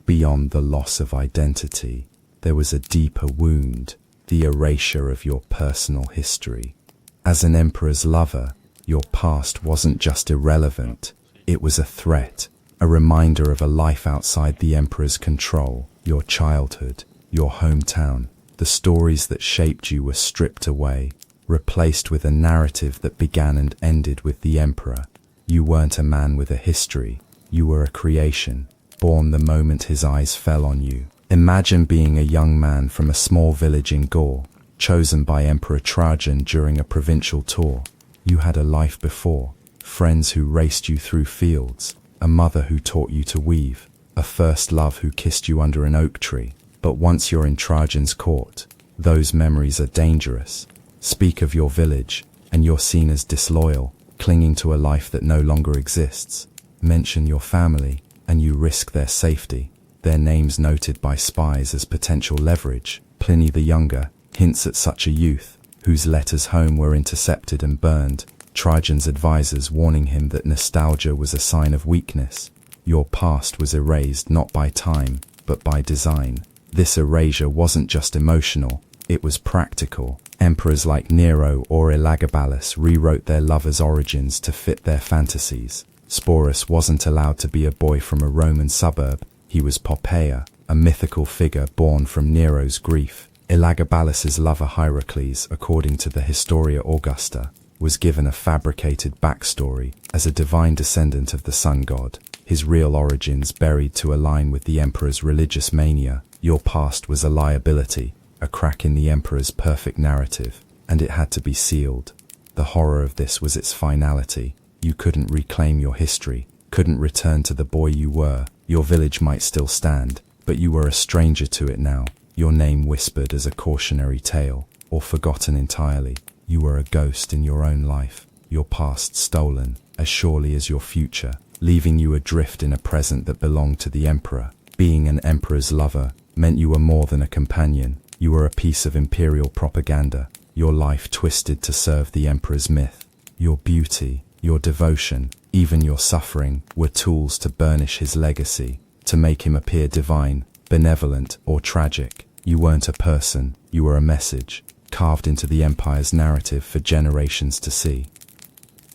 Beyond the loss of identity, there was a deeper wound, the erasure of your personal history. As an emperor's lover, your past wasn't just irrelevant, it was a threat, a reminder of a life outside the emperor's control. Your childhood, your hometown, the stories that shaped you were stripped away, replaced with a narrative that began and ended with the emperor. You weren't a man with a history, you were a creation, born the moment his eyes fell on you. Imagine being a young man from a small village in Gaul, chosen by Emperor Trajan during a provincial tour. You had a life before, friends who raced you through fields, a mother who taught you to weave, a first love who kissed you under an oak tree. But once you're in Trajan's court, those memories are dangerous. Speak of your village, and you're seen as disloyal, clinging to a life that no longer exists. Mention your family, and you risk their safety, their names noted by spies as potential leverage. Pliny the Younger hints at such a youth, whose letters home were intercepted and burned, Trajan's advisors warning him that nostalgia was a sign of weakness. Your past was erased not by time, but by design. This erasure wasn't just emotional, it was practical. Emperors like Nero or Elagabalus rewrote their lovers' origins to fit their fantasies. Sporus wasn't allowed to be a boy from a Roman suburb, he was Poppaea, a mythical figure born from Nero's grief. Elagabalus's lover Hierocles, according to the Historia Augusta, was given a fabricated backstory as a divine descendant of the sun god, his real origins buried to align with the emperor's religious mania. Your past was a liability, a crack in the emperor's perfect narrative, and it had to be sealed. The horror of this was its finality. You couldn't reclaim your history, couldn't return to the boy you were. Your village might still stand, but you were a stranger to it now, your name whispered as a cautionary tale, or forgotten entirely. You were a ghost in your own life, your past stolen, as surely as your future, leaving you adrift in a present that belonged to the emperor. Being an emperor's lover meant you were more than a companion. You were a piece of imperial propaganda, your life twisted to serve the emperor's myth. Your beauty, your devotion, even your suffering were tools to burnish his legacy, to make him appear divine, benevolent, or tragic. You weren't a person, you were a message, carved into the empire's narrative for generations to see.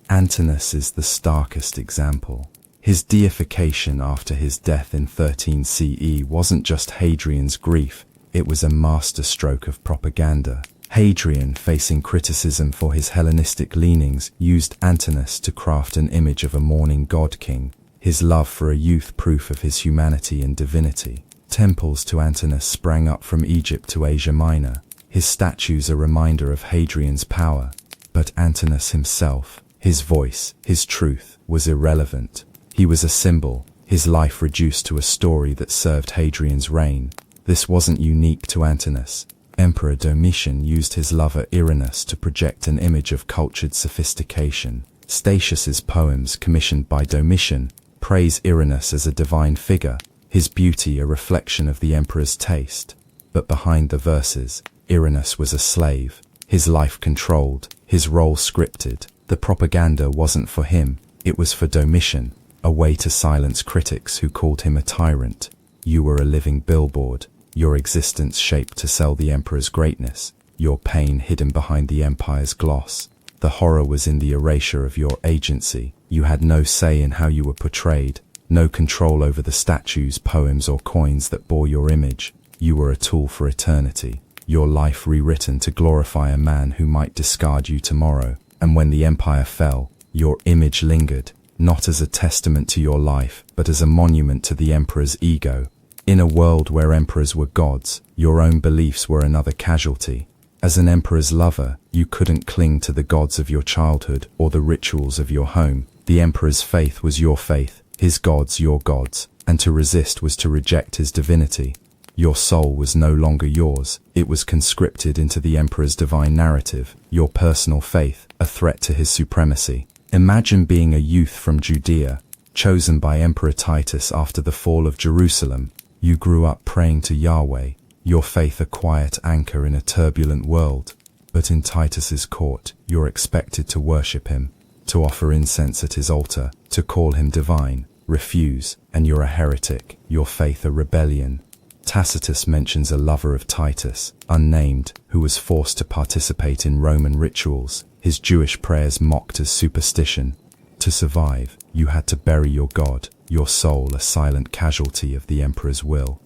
Antinous is the starkest example. His deification after his death in 13 CE wasn't just Hadrian's grief, it was a masterstroke of propaganda. Hadrian, facing criticism for his Hellenistic leanings, used Antinous to craft an image of a mourning god-king, his love for a youth proof of his humanity and divinity. Temples to Antinous sprang up from Egypt to Asia Minor, his statues a reminder of Hadrian's power. But Antinous himself, his voice, his truth, was irrelevant. He was a symbol, his life reduced to a story that served Hadrian's reign. This wasn't unique to Antinous. Emperor Domitian used his lover Irenaeus to project an image of cultured sophistication. Statius's poems, commissioned by Domitian, praise Irenaeus as a divine figure, his beauty a reflection of the emperor's taste. But behind the verses, Irenaeus was a slave, his life controlled, his role scripted. The propaganda wasn't for him, it was for Domitian, a way to silence critics who called him a tyrant. You were a living billboard, your existence shaped to sell the emperor's greatness, your pain hidden behind the empire's gloss. The horror was in the erasure of your agency. You had no say in how you were portrayed, no control over the statues, poems, or coins that bore your image. You were a tool for eternity, your life rewritten to glorify a man who might discard you tomorrow. And when the empire fell, your image lingered, not as a testament to your life, but as a monument to the emperor's ego. In a world where emperors were gods, your own beliefs were another casualty. As an emperor's lover, you couldn't cling to the gods of your childhood or the rituals of your home. The emperor's faith was your faith, his gods your gods, and to resist was to reject his divinity. Your soul was no longer yours, it was conscripted into the emperor's divine narrative, your personal faith, a threat to his supremacy. Imagine being a youth from Judea, chosen by Emperor Titus after the fall of Jerusalem. You grew up praying to Yahweh, your faith a quiet anchor in a turbulent world. But in Titus's court, you're expected to worship him, to offer incense at his altar, to call him divine. Refuse, and you're a heretic, your faith a rebellion. Tacitus mentions a lover of Titus, unnamed, who was forced to participate in Roman rituals, his Jewish prayers mocked as superstition. To survive, you had to bury your god, your soul a silent casualty of the emperor's will.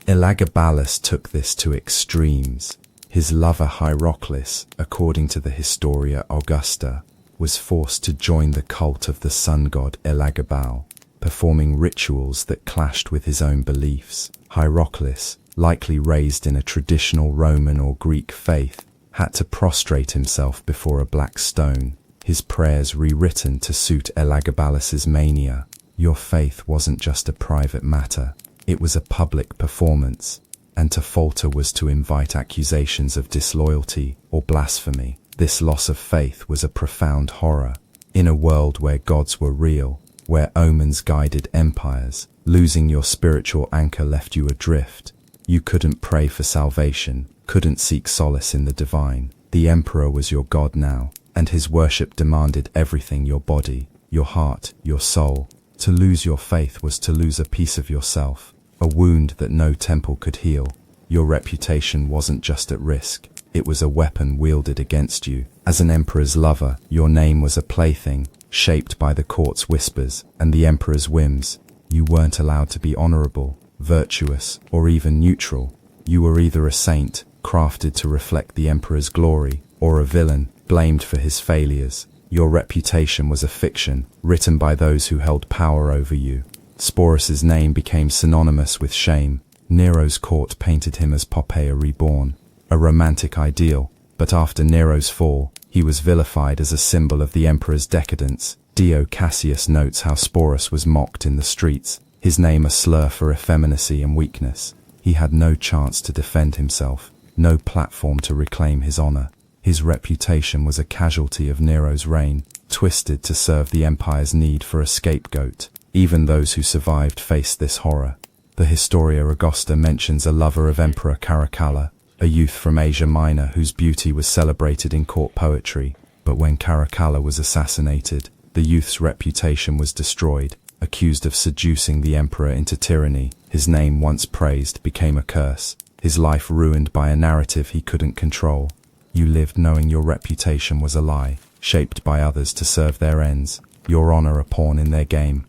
Elagabalus took this to extremes. His lover Hierocles, according to the Historia Augusta, was forced to join the cult of the sun god Elagabal, performing rituals that clashed with his own beliefs. Hierocles, likely raised in a traditional Roman or Greek faith, had to prostrate himself before a black stone, his prayers rewritten to suit Elagabalus's mania. Your faith wasn't just a private matter, it was a public performance, and to falter was to invite accusations of disloyalty or blasphemy. This loss of faith was a profound horror. In a world where gods were real, where omens guided empires, losing your spiritual anchor left you adrift. You couldn't pray for salvation, couldn't seek solace in the divine. The emperor was your god now, and his worship demanded everything: your body, your heart, your soul. To lose your faith was to lose a piece of yourself, a wound that no temple could heal. Your reputation wasn't just at risk, it was a weapon wielded against you. As an emperor's lover, your name was a plaything, shaped by the court's whispers and the emperor's whims. You weren't allowed to be honorable, virtuous, or even neutral. You were either a saint, crafted to reflect the emperor's glory, or a villain, blamed for his failures. Your reputation was a fiction, written by those who held power over you. Sporus's name became synonymous with shame. Nero's court painted him as Poppea reborn, a romantic ideal, but after Nero's fall, he was vilified as a symbol of the emperor's decadence. Dio Cassius notes how Sporus was mocked in the streets, his name a slur for effeminacy and weakness. He had no chance to defend himself, no platform to reclaim his honor. His reputation was a casualty of Nero's reign, twisted to serve the empire's need for a scapegoat. Even those who survived faced this horror. The Historia Augusta mentions a lover of Emperor Caracalla, a youth from Asia Minor whose beauty was celebrated in court poetry. But when Caracalla was assassinated, the youth's reputation was destroyed. Accused of seducing the emperor into tyranny, his name once praised became a curse, his life ruined by a narrative he couldn't control. You lived knowing your reputation was a lie, shaped by others to serve their ends, your honor a pawn in their game.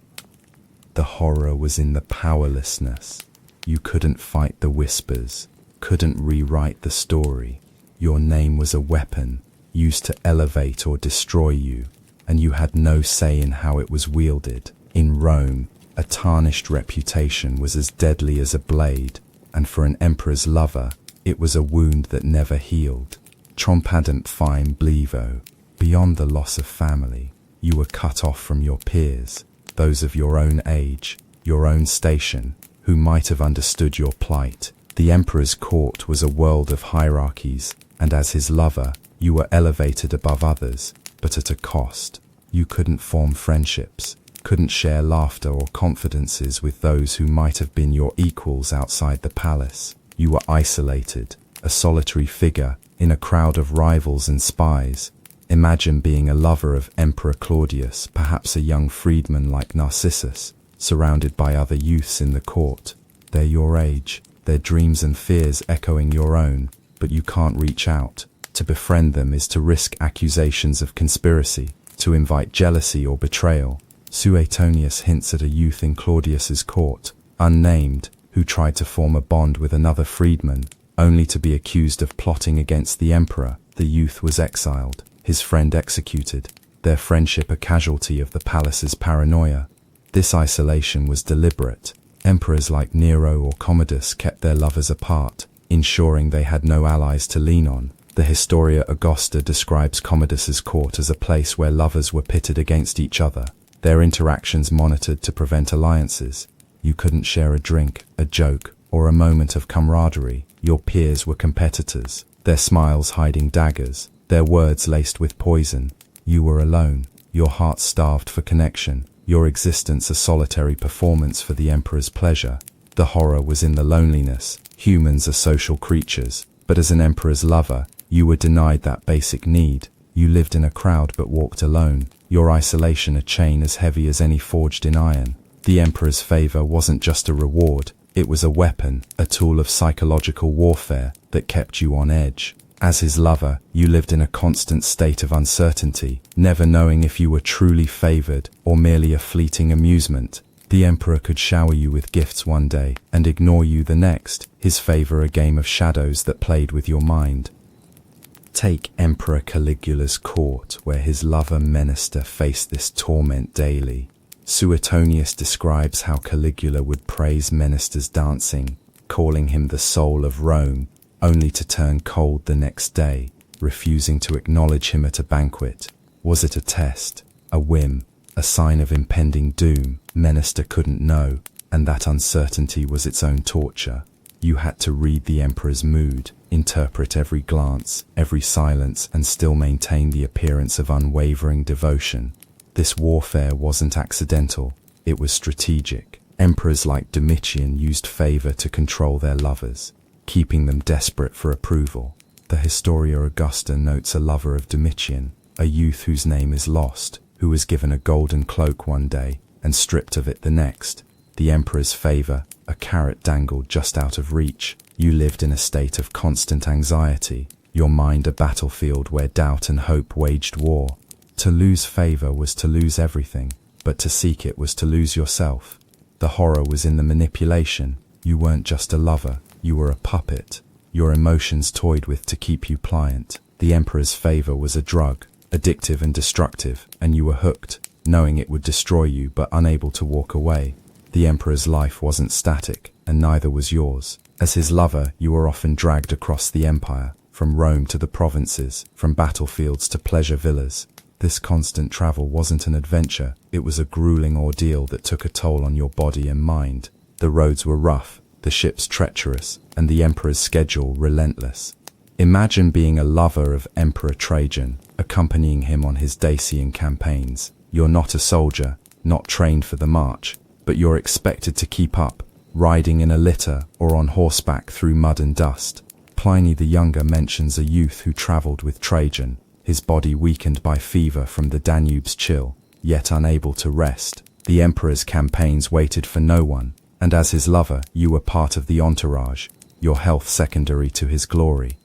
The horror was in the powerlessness. You couldn't fight the whispers, couldn't rewrite the story. Your name was a weapon, used to elevate or destroy you, and you had no say in how it was wielded. In Rome, a tarnished reputation was as deadly as a blade, and for an emperor's lover, it was a wound that never healed. Trompadant fine blevo. Beyond the loss of family, you were cut off from your peers, those of your own age, your own station, who might have understood your plight. The emperor's court was a world of hierarchies, and as his lover, you were elevated above others, but at a cost. You couldn't form friendships, couldn't share laughter or confidences with those who might have been your equals outside the palace. You were isolated, a solitary figure in a crowd of rivals and spies. Imagine being a lover of Emperor Claudius, perhaps a young freedman like Narcissus, surrounded by other youths in the court. They're your age, their dreams and fears echoing your own, but you can't reach out. To befriend them is to risk accusations of conspiracy, to invite jealousy or betrayal. Suetonius hints at a youth in Claudius's court, unnamed, who tried to form a bond with another freedman, only to be accused of plotting against the emperor. The youth was exiled, his friend executed, their friendship a casualty of the palace's paranoia. This isolation was deliberate. Emperors like Nero or Commodus kept their lovers apart, ensuring they had no allies to lean on. The Historia Augusta describes Commodus's court as a place where lovers were pitted against each other, their interactions monitored to prevent alliances. You couldn't share a drink, a joke, or a moment of camaraderie. Your peers were competitors, their smiles hiding daggers, their words laced with poison. You were alone, your heart starved for connection, your existence a solitary performance for the emperor's pleasure. The horror was in the loneliness. Humans are social creatures, but as an emperor's lover, you were denied that basic need. You lived in a crowd but walked alone, your isolation a chain as heavy as any forged in iron. The emperor's favor wasn't just a reward, it was a weapon, a tool of psychological warfare that kept you on edge. As his lover, you lived in a constant state of uncertainty, never knowing if you were truly favored or merely a fleeting amusement. The emperor could shower you with gifts one day and ignore you the next, his favor a game of shadows that played with your mind. Take Emperor Caligula's court, where his lover Menester faced this torment daily. Suetonius describes how Caligula would praise Menester's dancing, calling him the soul of Rome, only to turn cold the next day, refusing to acknowledge him at a banquet. Was it a test, a whim, a sign of impending doom? Menester couldn't know, and that uncertainty was its own torture. You had to read the emperor's mood, interpret every glance, every silence, and still maintain the appearance of unwavering devotion. This warfare wasn't accidental, it was strategic. Emperors like Domitian used favor to control their lovers, keeping them desperate for approval. The Historia Augusta notes a lover of Domitian, a youth whose name is lost, who was given a golden cloak one day and stripped of it the next. The emperor's favor, a carrot dangled just out of reach. You lived in a state of constant anxiety, your mind a battlefield where doubt and hope waged war. To lose favor was to lose everything, but to seek it was to lose yourself. The horror was in the manipulation. You weren't just a lover, you were a puppet, your emotions toyed with to keep you pliant. The emperor's favor was a drug, addictive and destructive, and you were hooked, knowing it would destroy you but unable to walk away. The emperor's life wasn't static, and neither was yours. As his lover, you were often dragged across the empire, from Rome to the provinces, from battlefields to pleasure villas. This constant travel wasn't an adventure, it was a grueling ordeal that took a toll on your body and mind. The roads were rough, the ships treacherous, and the emperor's schedule relentless. Imagine being a lover of Emperor Trajan, accompanying him on his Dacian campaigns. You're not a soldier, not trained for the march, but you're expected to keep up, riding in a litter or on horseback through mud and dust. Pliny the Younger mentions a youth who travelled with Trajan, his body weakened by fever from the Danube's chill, yet unable to rest. The emperor's campaigns waited for no one, and as his lover, you were part of the entourage, your health secondary to his glory.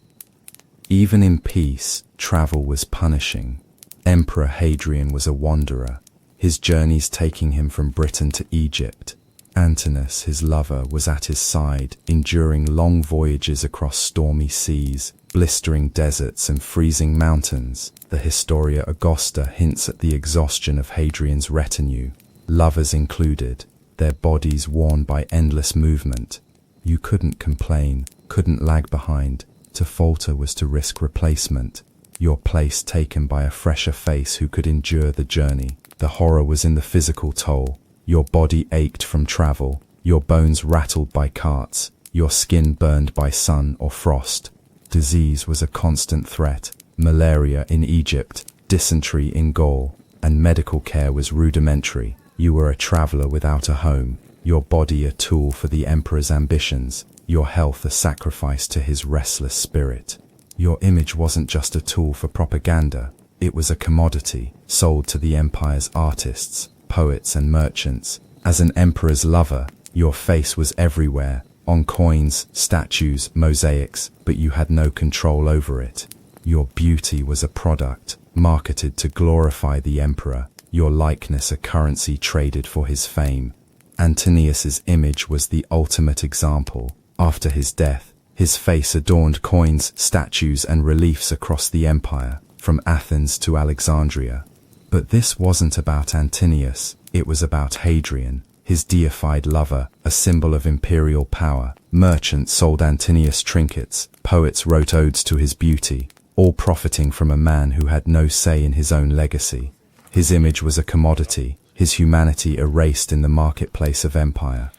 Even in peace, travel was punishing. Emperor Hadrian was a wanderer, his journeys taking him from Britain to Egypt. Antinous, his lover, was at his side, enduring long voyages across stormy seas, blistering deserts and freezing mountains. The Historia Augusta hints at the exhaustion of Hadrian's retinue, lovers included, their bodies worn by endless movement. You couldn't complain, couldn't lag behind. To falter was to risk replacement, your place taken by a fresher face who could endure the journey. The horror was in the physical toll. Your body ached from travel, your bones rattled by carts, your skin burned by sun or frost. Disease was a constant threat, malaria in Egypt, dysentery in Gaul, and medical care was rudimentary. You were a traveler without a home, your body a tool for the emperor's ambitions, your health a sacrifice to his restless spirit. Your image wasn't just a tool for propaganda, it was a commodity, sold to the empire's artists, poets and merchants. As an emperor's lover, your face was everywhere, on coins, statues, mosaics, but you had no control over it. Your beauty was a product, marketed to glorify the emperor, your likeness a currency traded for his fame. Antonius's image was the ultimate example. After his death, his face adorned coins, statues and reliefs across the empire, from Athens to Alexandria. But this wasn't about Antonius, it was about Hadrian, his deified lover, a symbol of imperial power. Merchants sold Antonius trinkets, poets wrote odes to his beauty, all profiting from a man who had no say in his own legacy. His image was a commodity, his humanity erased in the marketplace of empire.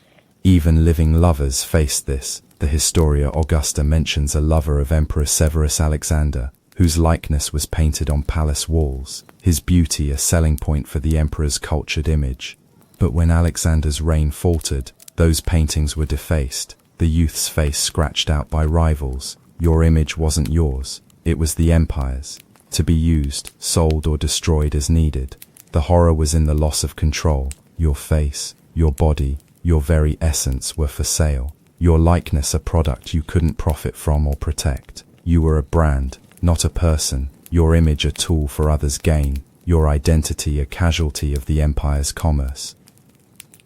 Even living lovers faced this. The Historia Augusta mentions a lover of Emperor Severus Alexander, whose likeness was painted on palace walls, his beauty a selling point for the emperor's cultured image. But when Alexander's reign faltered, those paintings were defaced, the youth's face scratched out by rivals. Your image wasn't yours, it was the empire's, to be used, sold or destroyed as needed. The horror was in the loss of control. Your face, your body, your very essence were for sale. Your likeness a product you couldn't profit from or protect. You were a brand, not a person. Your image a tool for others' gain. Your identity a casualty of the empire's commerce.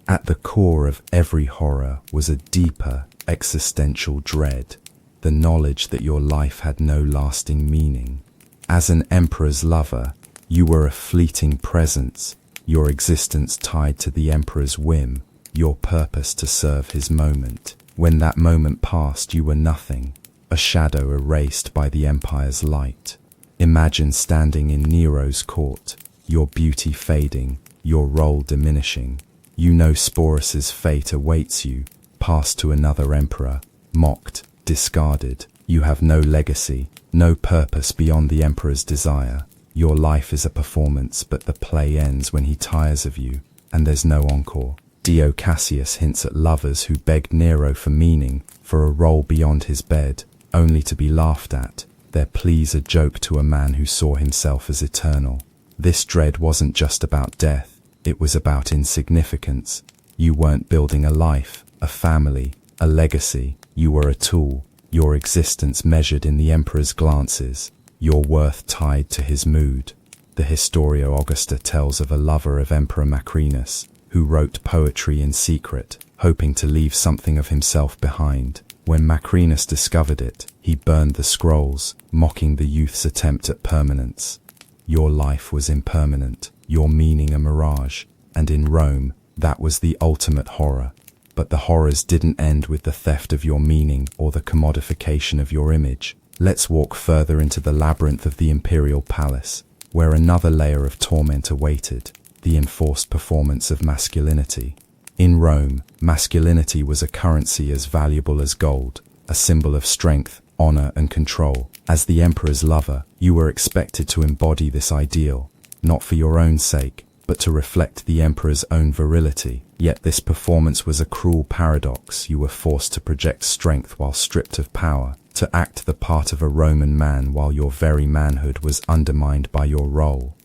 At the core of every horror was a deeper, existential dread, the knowledge that your life had no lasting meaning. As an emperor's lover, you were a fleeting presence, your existence tied to the emperor's whim, your purpose to serve his moment. When that moment passed, you were nothing, a shadow erased by the empire's light. Imagine standing in Nero's court, your beauty fading, your role diminishing. You know Sporus's fate awaits you, passed to another emperor, mocked, discarded. You have no legacy, no purpose beyond the emperor's desire. Your life is a performance, but the play ends when he tires of you, and there's no encore. Dio Cassius hints at lovers who begged Nero for meaning, for a role beyond his bed, only to be laughed at, their pleas a joke to a man who saw himself as eternal. This dread wasn't just about death, it was about insignificance. You weren't building a life, a family, a legacy. You were a tool, your existence measured in the emperor's glances, your worth tied to his mood. The Historia Augusta tells of a lover of Emperor Macrinus, who wrote poetry in secret, hoping to leave something of himself behind. When Macrinus discovered it, he burned the scrolls, mocking the youth's attempt at permanence. Your life was impermanent, your meaning a mirage, and in Rome, that was the ultimate horror. But the horrors didn't end with the theft of your meaning or the commodification of your image. Let's walk further into the labyrinth of the imperial palace. where another layer of torment awaited, the enforced performance of masculinity. In Rome, masculinity was a currency as valuable as gold, a symbol of strength, honor, and control. As the emperor's lover, you were expected to embody this ideal, not for your own sake, but to reflect the emperor's own virility. Yet this performance was a cruel paradox. You were forced to project strength while stripped of power, to act the part of a Roman man while your very manhood was undermined by your role.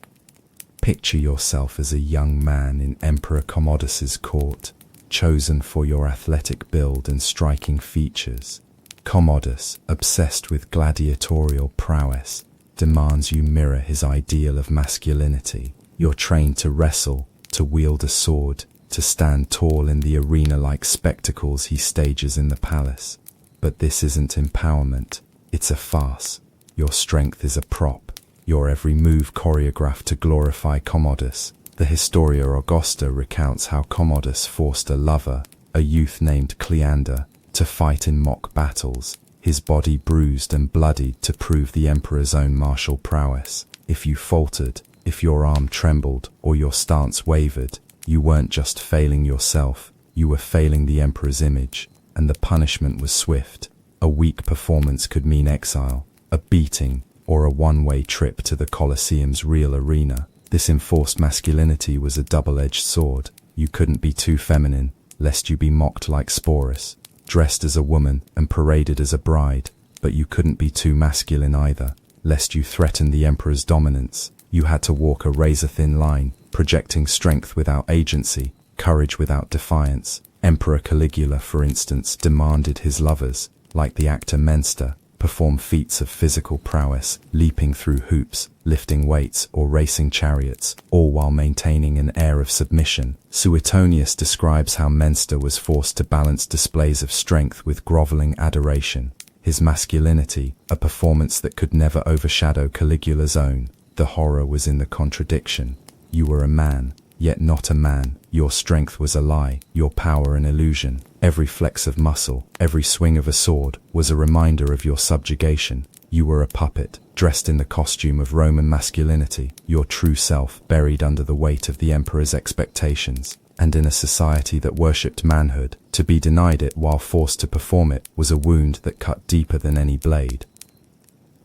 Picture yourself as a young man in Emperor Commodus's court, chosen for your athletic build and striking features. Commodus, obsessed with gladiatorial prowess, demands you mirror his ideal of masculinity. You're trained to wrestle, to wield a sword, to stand tall in the arena-like spectacles he stages in the palace. But this isn't empowerment, it's a farce. Your strength is a prop, your every move choreographed to glorify Commodus. The Historia Augusta recounts how Commodus forced a lover, a youth named Cleander, to fight in mock battles, his body bruised and bloodied to prove the emperor's own martial prowess. If you faltered, if your arm trembled or your stance wavered, you weren't just failing yourself, you were failing the emperor's image, and the punishment was swift. A weak performance could mean exile, a beating, or a one-way trip to the Colosseum's real arena. This enforced masculinity was a double-edged sword. You couldn't be too feminine, lest you be mocked like Sporus, dressed as a woman and paraded as a bride, but you couldn't be too masculine either, lest you threaten the emperor's dominance. You had to walk a razor-thin line, projecting strength without agency, courage without defiance. Emperor Caligula, for instance, demanded his lovers, like the actor Menster, perform feats of physical prowess, leaping through hoops, lifting weights, or racing chariots, all while maintaining an air of submission. Suetonius describes how Menster was forced to balance displays of strength with groveling adoration. His masculinity, a performance that could never overshadow Caligula's own. The horror was in the contradiction. You were a man, yet not a man. Your strength was a lie, your power an illusion. Every flex of muscle, every swing of a sword, was a reminder of your subjugation. You were a puppet, dressed in the costume of Roman masculinity, your true self buried under the weight of the emperor's expectations. And in a society that worshipped manhood, to be denied it while forced to perform it was a wound that cut deeper than any blade.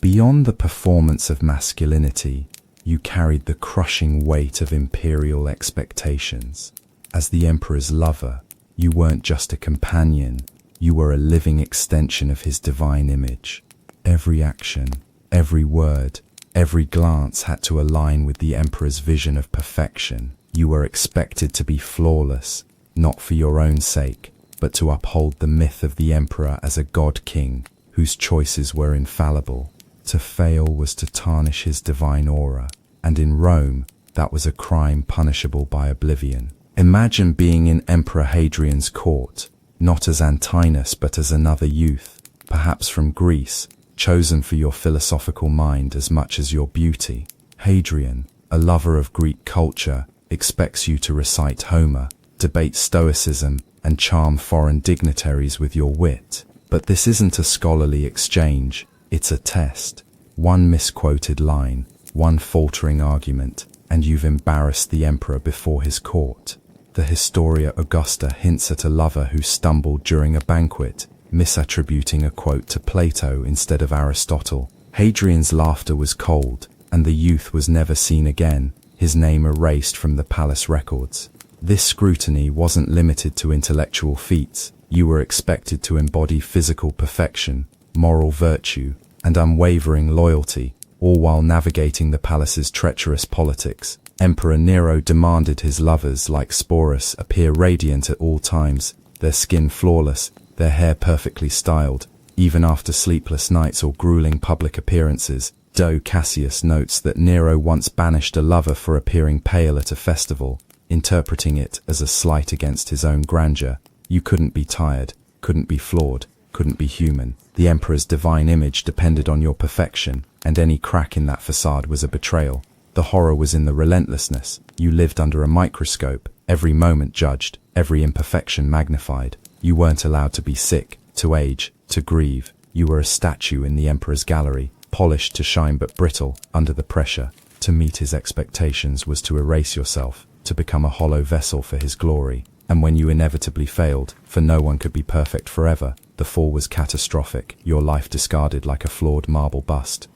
Beyond the performance of masculinity, you carried the crushing weight of imperial expectations. As the emperor's lover, you weren't just a companion, you were a living extension of his divine image. Every action, every word, every glance had to align with the emperor's vision of perfection. You were expected to be flawless, not for your own sake, but to uphold the myth of the emperor as a god-king, whose choices were infallible. To fail was to tarnish his divine aura, and in Rome, that was a crime punishable by oblivion. Imagine being in Emperor Hadrian's court, not as Antinous but as another youth, perhaps from Greece, chosen for your philosophical mind as much as your beauty. Hadrian, a lover of Greek culture, expects you to recite Homer, debate Stoicism, and charm foreign dignitaries with your wit. But this isn't a scholarly exchange. It's a test. One misquoted line, one faltering argument, and you've embarrassed the emperor before his court. The Historia Augusta hints at a lover who stumbled during a banquet, misattributing a quote to Plato instead of Aristotle. Hadrian's laughter was cold, and the youth was never seen again, his name erased from the palace records. This scrutiny wasn't limited to intellectual feats. You were expected to embody physical perfection, moral virtue, and unwavering loyalty, all while navigating the palace's treacherous politics. Emperor Nero demanded his lovers, like Sporus, appear radiant at all times, their skin flawless, their hair perfectly styled, even after sleepless nights or grueling public appearances. Dio Cassius notes that Nero once banished a lover for appearing pale at a festival, interpreting it as a slight against his own grandeur. You couldn't be tired, couldn't be flawed, couldn't be human. The emperor's divine image depended on your perfection, and any crack in that facade was a betrayal. The horror was in the relentlessness. You lived under a microscope, every moment judged, every imperfection magnified. You weren't allowed to be sick, to age, to grieve. You were a statue in the emperor's gallery, polished to shine but brittle under the pressure. To meet his expectations was to erase yourself, to become a hollow vessel for his glory. And when you inevitably failed, for no one could be perfect forever, the fall was catastrophic, your life discarded like a flawed marble bust.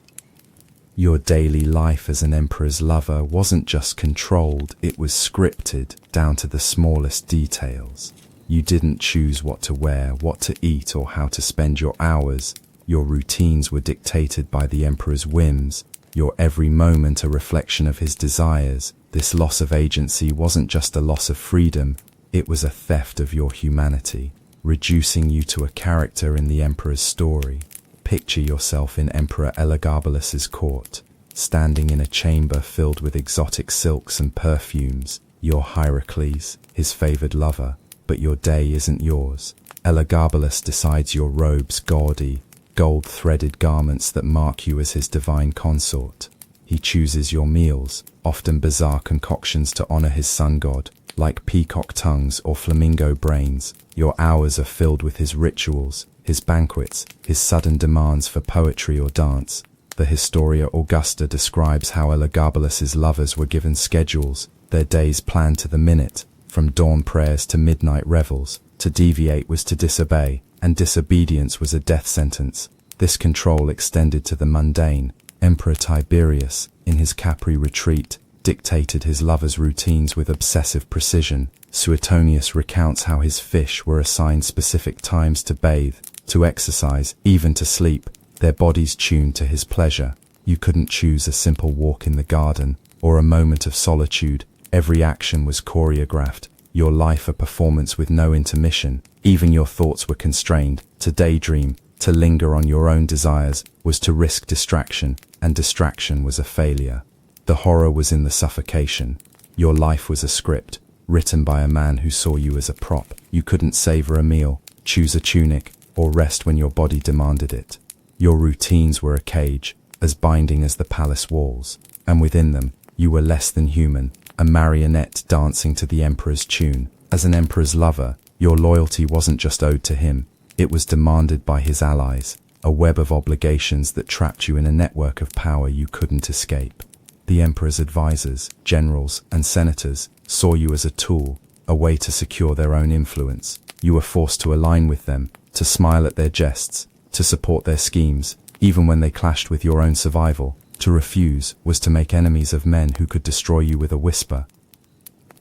Your daily life as an emperor's lover wasn't just controlled, it was scripted, down to the smallest details. You didn't choose what to wear, what to eat, or how to spend your hours. Your routines were dictated by the emperor's whims, your every moment a reflection of his desires. This loss of agency wasn't just a loss of freedom, it was a theft of your humanity, reducing you to a character in the emperor's story. Picture yourself in Emperor Elagabalus's court, standing in a chamber filled with exotic silks and perfumes. You're Heracles, his favored lover, but your day isn't yours. Elagabalus decides your robes gaudy, gold-threaded garments that mark you as his divine consort. He chooses your meals, often bizarre concoctions to honor his sun god, like peacock tongues or flamingo brains. Your hours are filled with his rituals, his banquets, his sudden demands for poetry or dance. The Historia Augusta describes how Elagabalus's lovers were given schedules, their days planned to the minute, from dawn prayers to midnight revels. To deviate was to disobey, and disobedience was a death sentence. This control extended to the mundane. Emperor Tiberius, in his Capri retreat, dictated his lovers' routines with obsessive precision. Suetonius recounts how his fish were assigned specific times to bathe, to exercise, even to sleep, their bodies tuned to his pleasure. You couldn't choose a simple walk in the garden, or a moment of solitude. Every action was choreographed, your life a performance with no intermission. Even your thoughts were constrained. To daydream, to linger on your own desires, was to risk distraction, and distraction was a failure. The horror was in the suffocation. Your life was a script, written by a man who saw you as a prop. You couldn't savor a meal, choose a tunic, or rest when your body demanded it. Your routines were a cage, as binding as the palace walls, and within them, you were less than human, a marionette dancing to the emperor's tune. As an emperor's lover, your loyalty wasn't just owed to him, it was demanded by his allies, a web of obligations that trapped you in a network of power you couldn't escape. The emperor's advisors, generals, and senators saw you as a tool, a way to secure their own influence. You were forced to align with them, to smile at their jests, to support their schemes, even when they clashed with your own survival. To refuse was to make enemies of men who could destroy you with a whisper.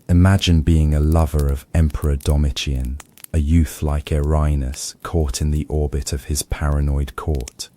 Imagine being a lover of Emperor Domitian, a youth like Erinus caught in the orbit of his paranoid court.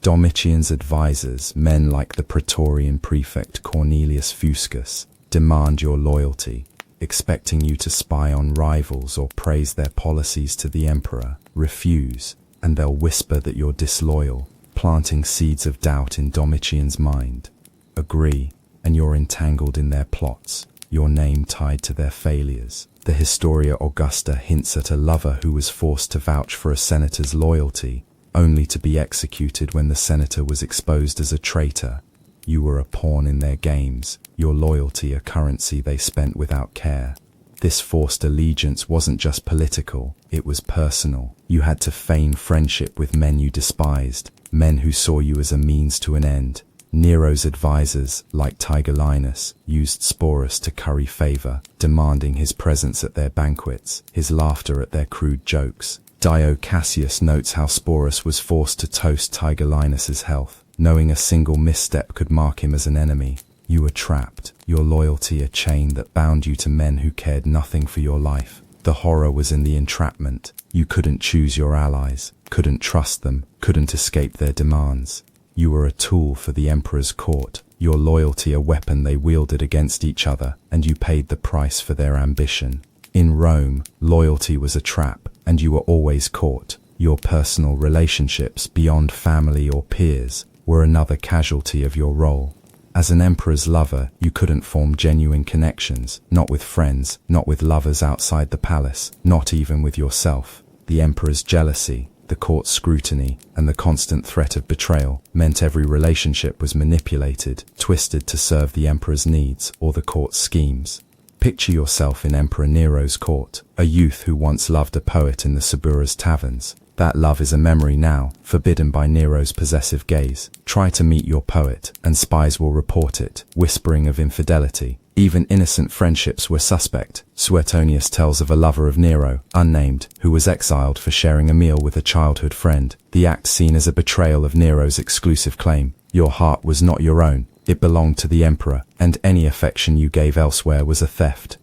Domitian's advisors, men like the Praetorian prefect Cornelius Fuscus, demand your loyalty, expecting you to spy on rivals or praise their policies to the emperor. Refuse, and they'll whisper that you're disloyal, planting seeds of doubt in Domitian's mind. Agree, and you're entangled in their plots, your name tied to their failures. The Historia Augusta hints at a lover who was forced to vouch for a senator's loyalty, only to be executed when the senator was exposed as a traitor. You were a pawn in their games, your loyalty a currency they spent without care. This forced allegiance wasn't just political, it was personal. You had to feign friendship with men you despised, men who saw you as a means to an end. Nero's advisors, like Tigellinus, used Sporus to curry favor, demanding his presence at their banquets, his laughter at their crude jokes. Dio Cassius notes how Sporus was forced to toast Tigellinus's health, knowing a single misstep could mark him as an enemy. You were trapped, your loyalty a chain that bound you to men who cared nothing for your life. The horror was in the entrapment. You couldn't choose your allies, couldn't trust them, couldn't escape their demands. You were a tool for the emperor's court, your loyalty a weapon they wielded against each other, and you paid the price for their ambition. In Rome, loyalty was a trap, and you were always caught. Your personal relationships, beyond family or peers, were another casualty of your role. As an emperor's lover, you couldn't form genuine connections, not with friends, not with lovers outside the palace, not even with yourself. The emperor's jealousy, the court's scrutiny, and the constant threat of betrayal meant every relationship was manipulated, twisted to serve the emperor's needs or the court's schemes. Picture yourself in Emperor Nero's court, a youth who once loved a poet in the Subura's taverns. That love is a memory now, forbidden by Nero's possessive gaze. Try to meet your poet, and spies will report it, whispering of infidelity. Even innocent friendships were suspect. Suetonius tells of a lover of Nero, unnamed, who was exiled for sharing a meal with a childhood friend. The act seen as a betrayal of Nero's exclusive claim. Your heart was not your own. It belonged to the emperor, and any affection you gave elsewhere was a theft.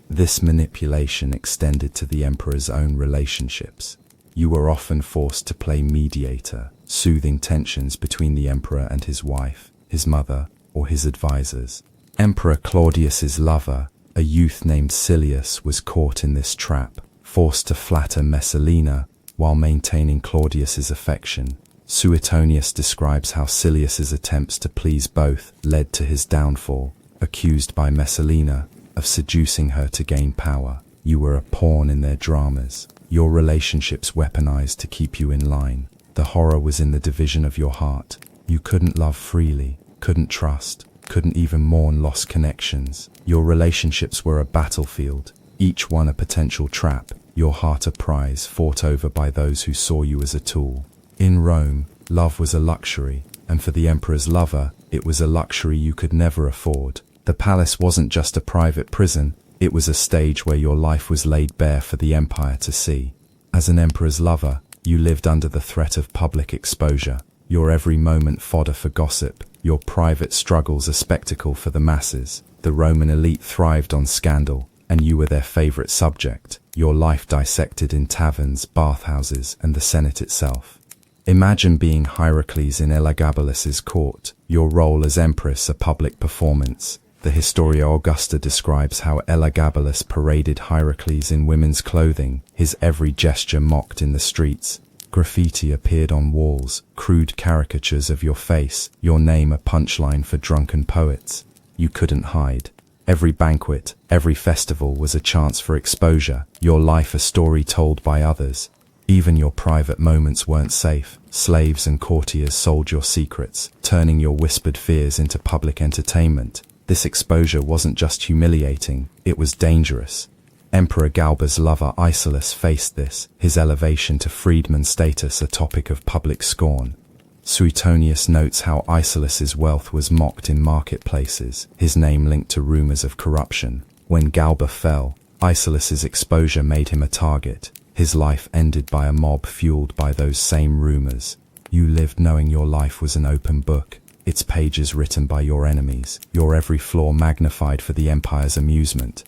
This manipulation extended to the emperor's own relationships. You were often forced to play mediator, soothing tensions between the emperor and his wife, his mother, or his advisors. Emperor Claudius's lover, a youth named Silius, was caught in this trap, forced to flatter Messalina while maintaining Claudius's affection. Suetonius describes how Silius's attempts to please both led to his downfall, accused by Messalina of seducing her to gain power. You were a pawn in their dramas, your relationships weaponized to keep you in line. The horror was in the division of your heart. You couldn't love freely, couldn't trust, couldn't even mourn lost connections. Your relationships were a battlefield, each one a potential trap, your heart a prize fought over by those who saw you as a tool. In Rome, love was a luxury, and for the emperor's lover, it was a luxury you could never afford. The palace wasn't just a private prison, it was a stage where your life was laid bare for the empire to see. As an emperor's lover, you lived under the threat of public exposure, your every moment fodder for gossip, your private struggles a spectacle for the masses. The Roman elite thrived on scandal, and you were their favorite subject, your life dissected in taverns, bathhouses, and the Senate itself. Imagine being Hierocles in Elagabalus's court, your role as empress a public performance. The Historia Augusta describes how Elagabalus paraded Hierocles in women's clothing, his every gesture mocked in the streets. Graffiti appeared on walls, crude caricatures of your face, your name a punchline for drunken poets. You couldn't hide. Every banquet, every festival was a chance for exposure, your life a story told by others. Even your private moments weren't safe. Slaves and courtiers sold your secrets, turning your whispered fears into public entertainment. This exposure wasn't just humiliating, it was dangerous. Emperor Galba's lover Isolus faced this, his elevation to freedman status a topic of public scorn. Suetonius notes how Isolus's wealth was mocked in marketplaces, his name linked to rumors of corruption. When Galba fell, Isolus's exposure made him a target. His life ended by a mob fueled by those same rumors. You lived knowing your life was an open book, its pages written by your enemies, your every flaw magnified for the empire's amusement.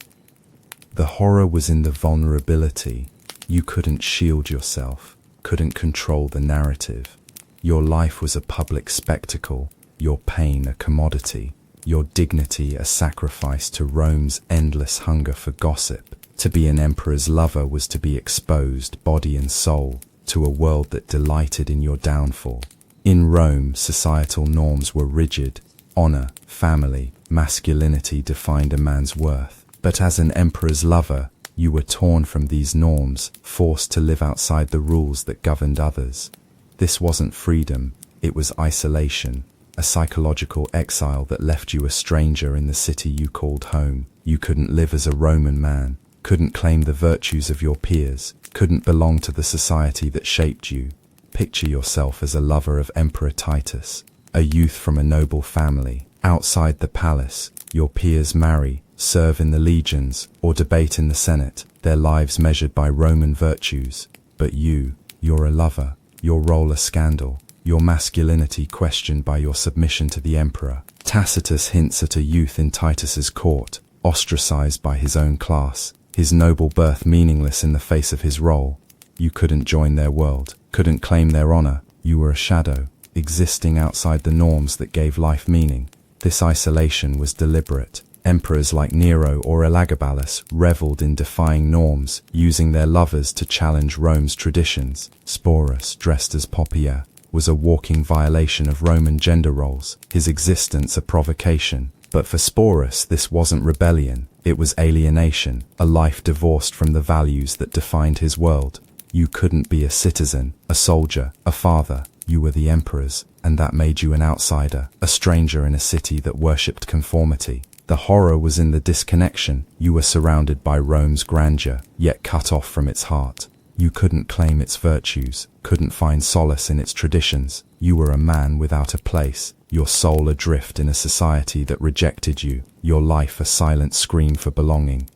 The horror was in the vulnerability. You couldn't shield yourself, couldn't control the narrative. Your life was a public spectacle, your pain a commodity, your dignity a sacrifice to Rome's endless hunger for gossip. To be an emperor's lover was to be exposed, body and soul, to a world that delighted in your downfall. In Rome, societal norms were rigid. Honor, family, masculinity defined a man's worth. But as an emperor's lover, you were torn from these norms, forced to live outside the rules that governed others. This wasn't freedom, it was isolation, a psychological exile that left you a stranger in the city you called home. You couldn't live as a Roman man, couldn't claim the virtues of your peers, couldn't belong to the society that shaped you. Picture yourself as a lover of Emperor Titus, a youth from a noble family. Outside the palace, your peers marry, serve in the legions, or debate in the Senate, their lives measured by Roman virtues. But you're a lover, your role a scandal, your masculinity questioned by your submission to the emperor. Tacitus hints at a youth in Titus's court, ostracized by his own class, his noble birth meaningless in the face of his role. You couldn't join their world, couldn't claim their honor. You were a shadow, existing outside the norms that gave life meaning. This isolation was deliberate. Emperors like Nero or Elagabalus reveled in defying norms, using their lovers to challenge Rome's traditions. Sporus, dressed as Poppaea, was a walking violation of Roman gender roles, his existence a provocation. But for Sporus, this wasn't rebellion, it was alienation, a life divorced from the values that defined his world. You couldn't be a citizen, a soldier, a father. You were the emperor's, and that made you an outsider, a stranger in a city that worshipped conformity. The horror was in the disconnection. You were surrounded by Rome's grandeur, yet cut off from its heart. You couldn't claim its virtues, couldn't find solace in its traditions. You were a man without a place, your soul adrift in a society that rejected you, your life a silent scream for belonging.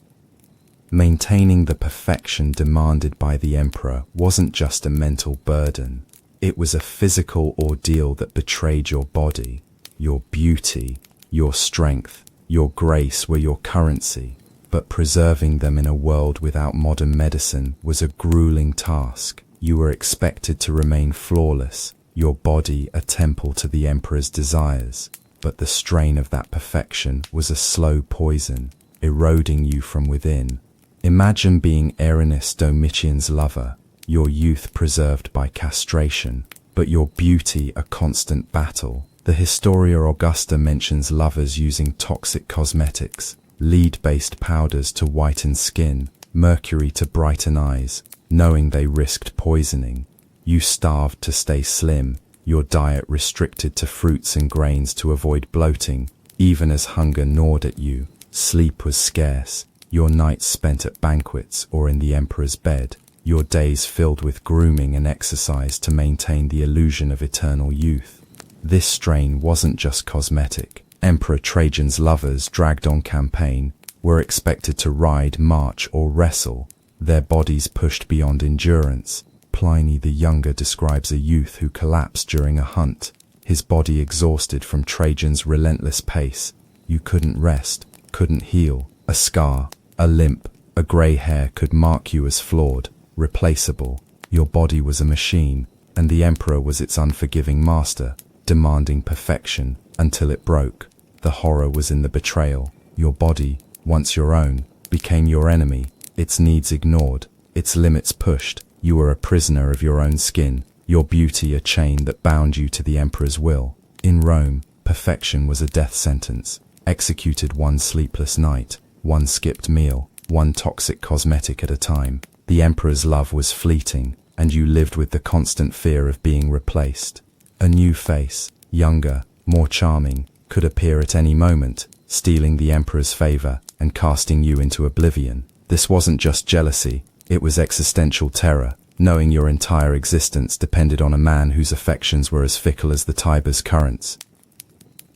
Maintaining the perfection demanded by the emperor wasn't just a mental burden. It was a physical ordeal that betrayed your body. Your beauty, your strength, your grace were your currency, but preserving them in a world without modern medicine was a grueling task. You were expected to remain flawless, your body a temple to the emperor's desires, but the strain of that perfection was a slow poison, eroding you from within. Imagine being Erinus Domitian's lover, your youth preserved by castration, but your beauty a constant battle. The Historia Augusta mentions lovers using toxic cosmetics, lead-based powders to whiten skin, mercury to brighten eyes, knowing they risked poisoning. You starved to stay slim, your diet restricted to fruits and grains to avoid bloating. Even as hunger gnawed at you, sleep was scarce, your nights spent at banquets or in the emperor's bed, your days filled with grooming and exercise to maintain the illusion of eternal youth. This strain wasn't just cosmetic. Emperor Trajan's lovers, dragged on campaign, were expected to ride, march, or wrestle, their bodies pushed beyond endurance. Pliny the Younger describes a youth who collapsed during a hunt, his body exhausted from Trajan's relentless pace. You couldn't rest, couldn't heal. A scar, a limp, a grey hair could mark you as flawed, replaceable. Your body was a machine, and the emperor was its unforgiving master, demanding perfection until it broke. The horror was in the betrayal. Your body, once your own, became your enemy, its needs ignored, its limits pushed. You were a prisoner of your own skin, your beauty a chain that bound you to the emperor's will. In Rome, perfection was a death sentence, executed one sleepless night, one skipped meal, one toxic cosmetic at a time. The emperor's love was fleeting, and you lived with the constant fear of being replaced. A new face, younger, more charming, could appear at any moment, stealing the emperor's favor and casting you into oblivion. This wasn't just jealousy, it was existential terror, knowing your entire existence depended on a man whose affections were as fickle as the Tiber's currents.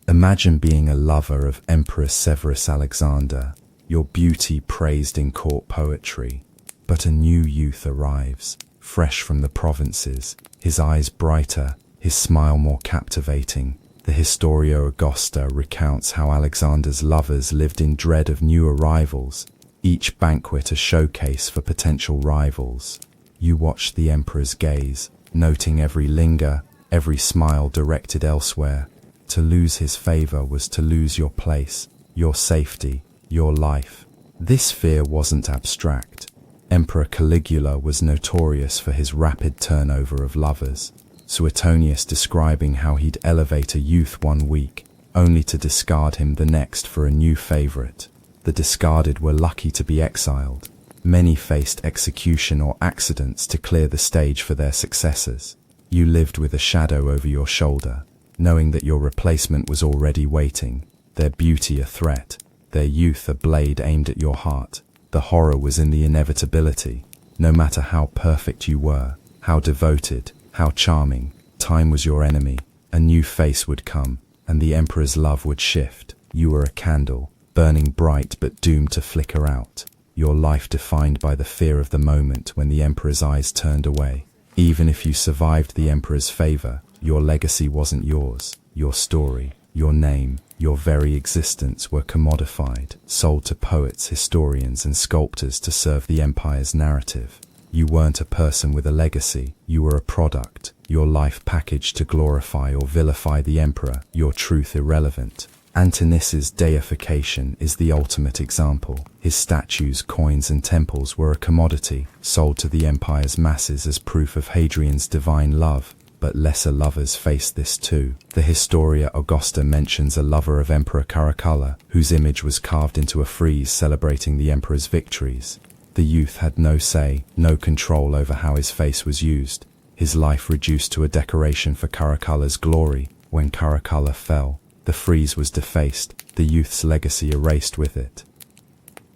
Imagine being a lover of Emperor Severus Alexander, your beauty praised in court poetry. But a new youth arrives, fresh from the provinces, his eyes brighter, his smile more captivating. The Historia Augusta recounts how Alexander's lovers lived in dread of new arrivals, each banquet a showcase for potential rivals. You watched the emperor's gaze, noting every linger, every smile directed elsewhere. To lose his favor was to lose your place, your safety, your life. This fear wasn't abstract. Emperor Caligula was notorious for his rapid turnover of lovers, Suetonius describing how he'd elevate a youth one week, only to discard him the next for a new favorite. The discarded were lucky to be exiled. Many faced execution or accidents to clear the stage for their successors. You lived with a shadow over your shoulder, knowing that your replacement was already waiting, their beauty a threat, their youth a blade aimed at your heart. The horror was in the inevitability. No matter how perfect you were, how devoted, how charming, time was your enemy. A new face would come, and the emperor's love would shift. You were a candle, burning bright but doomed to flicker out. Your life defined by the fear of the moment when the emperor's eyes turned away. Even if you survived the emperor's favor, your legacy wasn't yours. Your story, your name, your very existence were commodified, sold to poets, historians, and sculptors to serve the empire's narrative. You weren't a person with a legacy, you were a product, your life packaged to glorify or vilify the emperor, your truth irrelevant. Antinous' deification is the ultimate example. His statues, coins, and temples were a commodity, sold to the empire's masses as proof of Hadrian's divine love. But lesser lovers faced this too. The Historia Augusta mentions a lover of Emperor Caracalla, whose image was carved into a frieze celebrating the emperor's victories. The youth had no say, no control over how his face was used. His life reduced to a decoration for Caracalla's glory. When Caracalla fell, the frieze was defaced, the youth's legacy erased with it.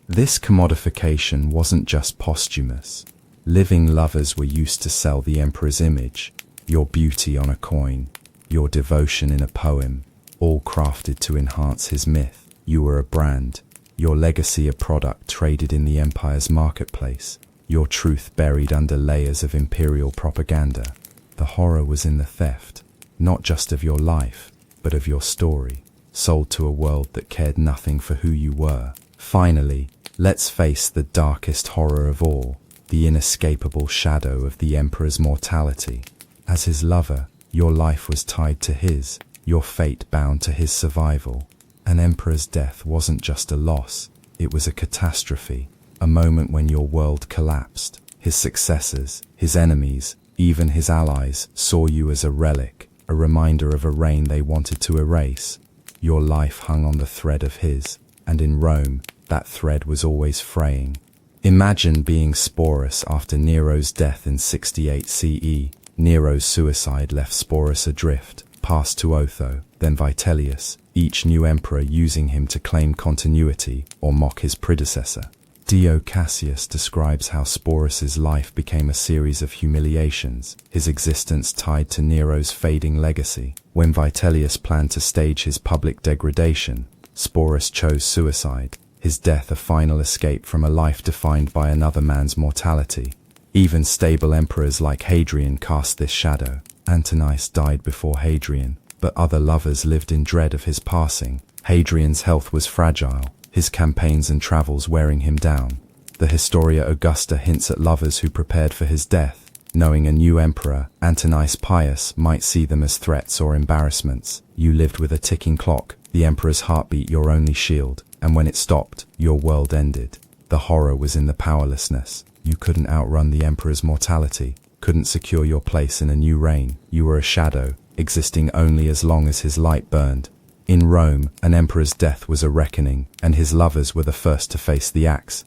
This commodification wasn't just posthumous. Living lovers were used to sell the emperor's image, your beauty on a coin, your devotion in a poem, all crafted to enhance his myth. You were a brand, your legacy a product traded in the empire's marketplace, your truth buried under layers of imperial propaganda. The horror was in the theft, not just of your life, but of your story, sold to a world that cared nothing for who you were. Finally, let's face the darkest horror of all, the inescapable shadow of the emperor's mortality. As his lover, your life was tied to his, your fate bound to his survival. An emperor's death wasn't just a loss, it was a catastrophe, a moment when your world collapsed. His successors, his enemies, even his allies saw you as a relic, a reminder of a reign they wanted to erase. Your life hung on the thread of his, and in Rome, that thread was always fraying. Imagine being Sporus after Nero's death in 68 CE. Nero's suicide left Sporus adrift, passed to Otho, then Vitellius, each new emperor using him to claim continuity or mock his predecessor. Dio Cassius describes how Sporus's life became a series of humiliations, his existence tied to Nero's fading legacy. When Vitellius planned to stage his public degradation, Sporus chose suicide, his death a final escape from a life defined by another man's mortality. Even stable emperors like Hadrian cast this shadow. Antonius died before Hadrian, but other lovers lived in dread of his passing. Hadrian's health was fragile, his campaigns and travels wearing him down. The Historia Augusta hints at lovers who prepared for his death, knowing a new emperor, Antonius Pius, might see them as threats or embarrassments. You lived with a ticking clock, the emperor's heartbeat your only shield, and when it stopped, your world ended. The horror was in the powerlessness. You couldn't outrun the emperor's mortality, couldn't secure your place in a new reign. You were a shadow, existing only as long as his light burned. In Rome, an emperor's death was a reckoning, and his lovers were the first to face the axe.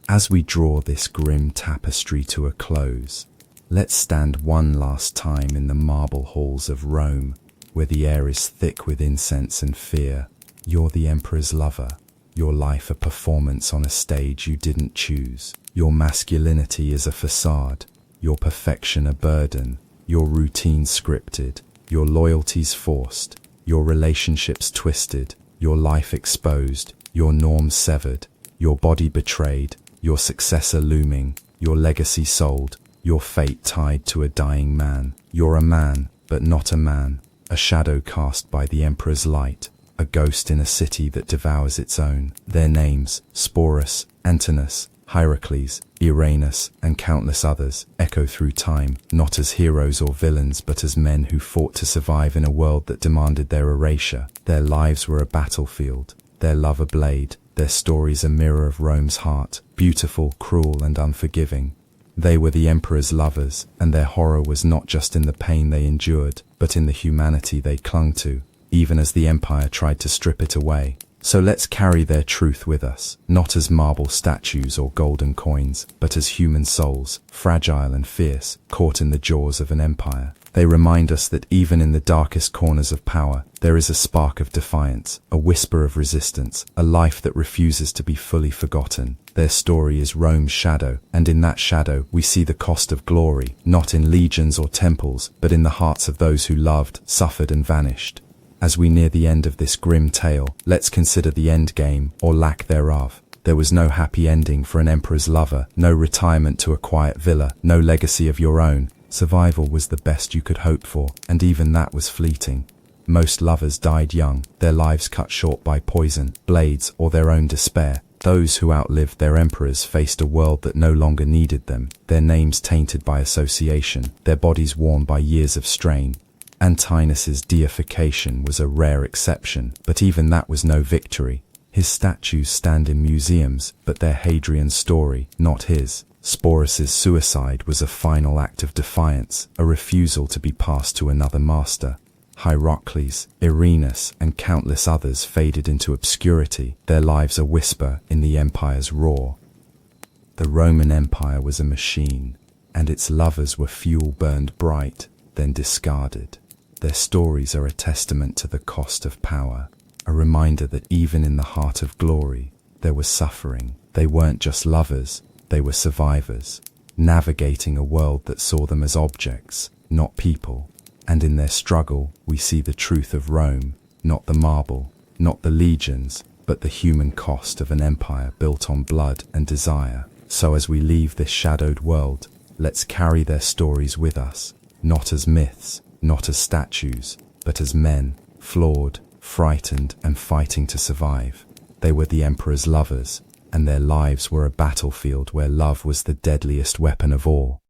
As we draw this grim tapestry to a close, let's stand one last time in the marble halls of Rome, where the air is thick with incense and fear. You're the emperor's lover, your life a performance on a stage you didn't choose. Your masculinity is a facade, your perfection a burden, your routine scripted, your loyalties forced, your relationships twisted, your life exposed, your norms severed, your body betrayed, your successor looming, your legacy sold, your fate tied to a dying man. You're a man, but not a man, a shadow cast by the emperor's light, a ghost in a city that devours its own. Their names, Sporus, Antinous, Hierocles, Irenaeus, and countless others, echo through time, not as heroes or villains but as men who fought to survive in a world that demanded their erasure. Their lives were a battlefield, their love a blade, their stories a mirror of Rome's heart, beautiful, cruel, and unforgiving. They were the emperor's lovers, and their horror was not just in the pain they endured, but in the humanity they clung to, even as the empire tried to strip it away. So let's carry their truth with us, not as marble statues or golden coins, but as human souls, fragile and fierce, caught in the jaws of an empire. They remind us that even in the darkest corners of power, there is a spark of defiance, a whisper of resistance, a life that refuses to be fully forgotten. Their story is Rome's shadow, and in that shadow we see the cost of glory, not in legions or temples, but in the hearts of those who loved, suffered, and vanished. As we near the end of this grim tale, let's consider the end game, or lack thereof. There was no happy ending for an emperor's lover, no retirement to a quiet villa, no legacy of your own. Survival was the best you could hope for, and even that was fleeting. Most lovers died young, their lives cut short by poison, blades, or their own despair. Those who outlived their emperors faced a world that no longer needed them, their names tainted by association, their bodies worn by years of strain. Antinous' deification was a rare exception, but even that was no victory. His statues stand in museums, but they're Hadrian's story, not his. Sporus' suicide was a final act of defiance, a refusal to be passed to another master. Hierocles, Irenaeus, and countless others faded into obscurity, their lives a whisper in the empire's roar. The Roman Empire was a machine, and its lovers were fuel burned bright, then discarded. Their stories are a testament to the cost of power, a reminder that even in the heart of glory, there was suffering. They weren't just lovers, they were survivors. navigating a world that saw them as objects, not people. And in their struggle, we see the truth of Rome, not the marble, not the legions, but the human cost of an empire built on blood and desire. So as we leave this shadowed world, let's carry their stories with us, not as myths, not as statues, but as men, flawed, frightened, and fighting to survive. They were the emperor's lovers, and their lives were a battlefield where love was the deadliest weapon of all.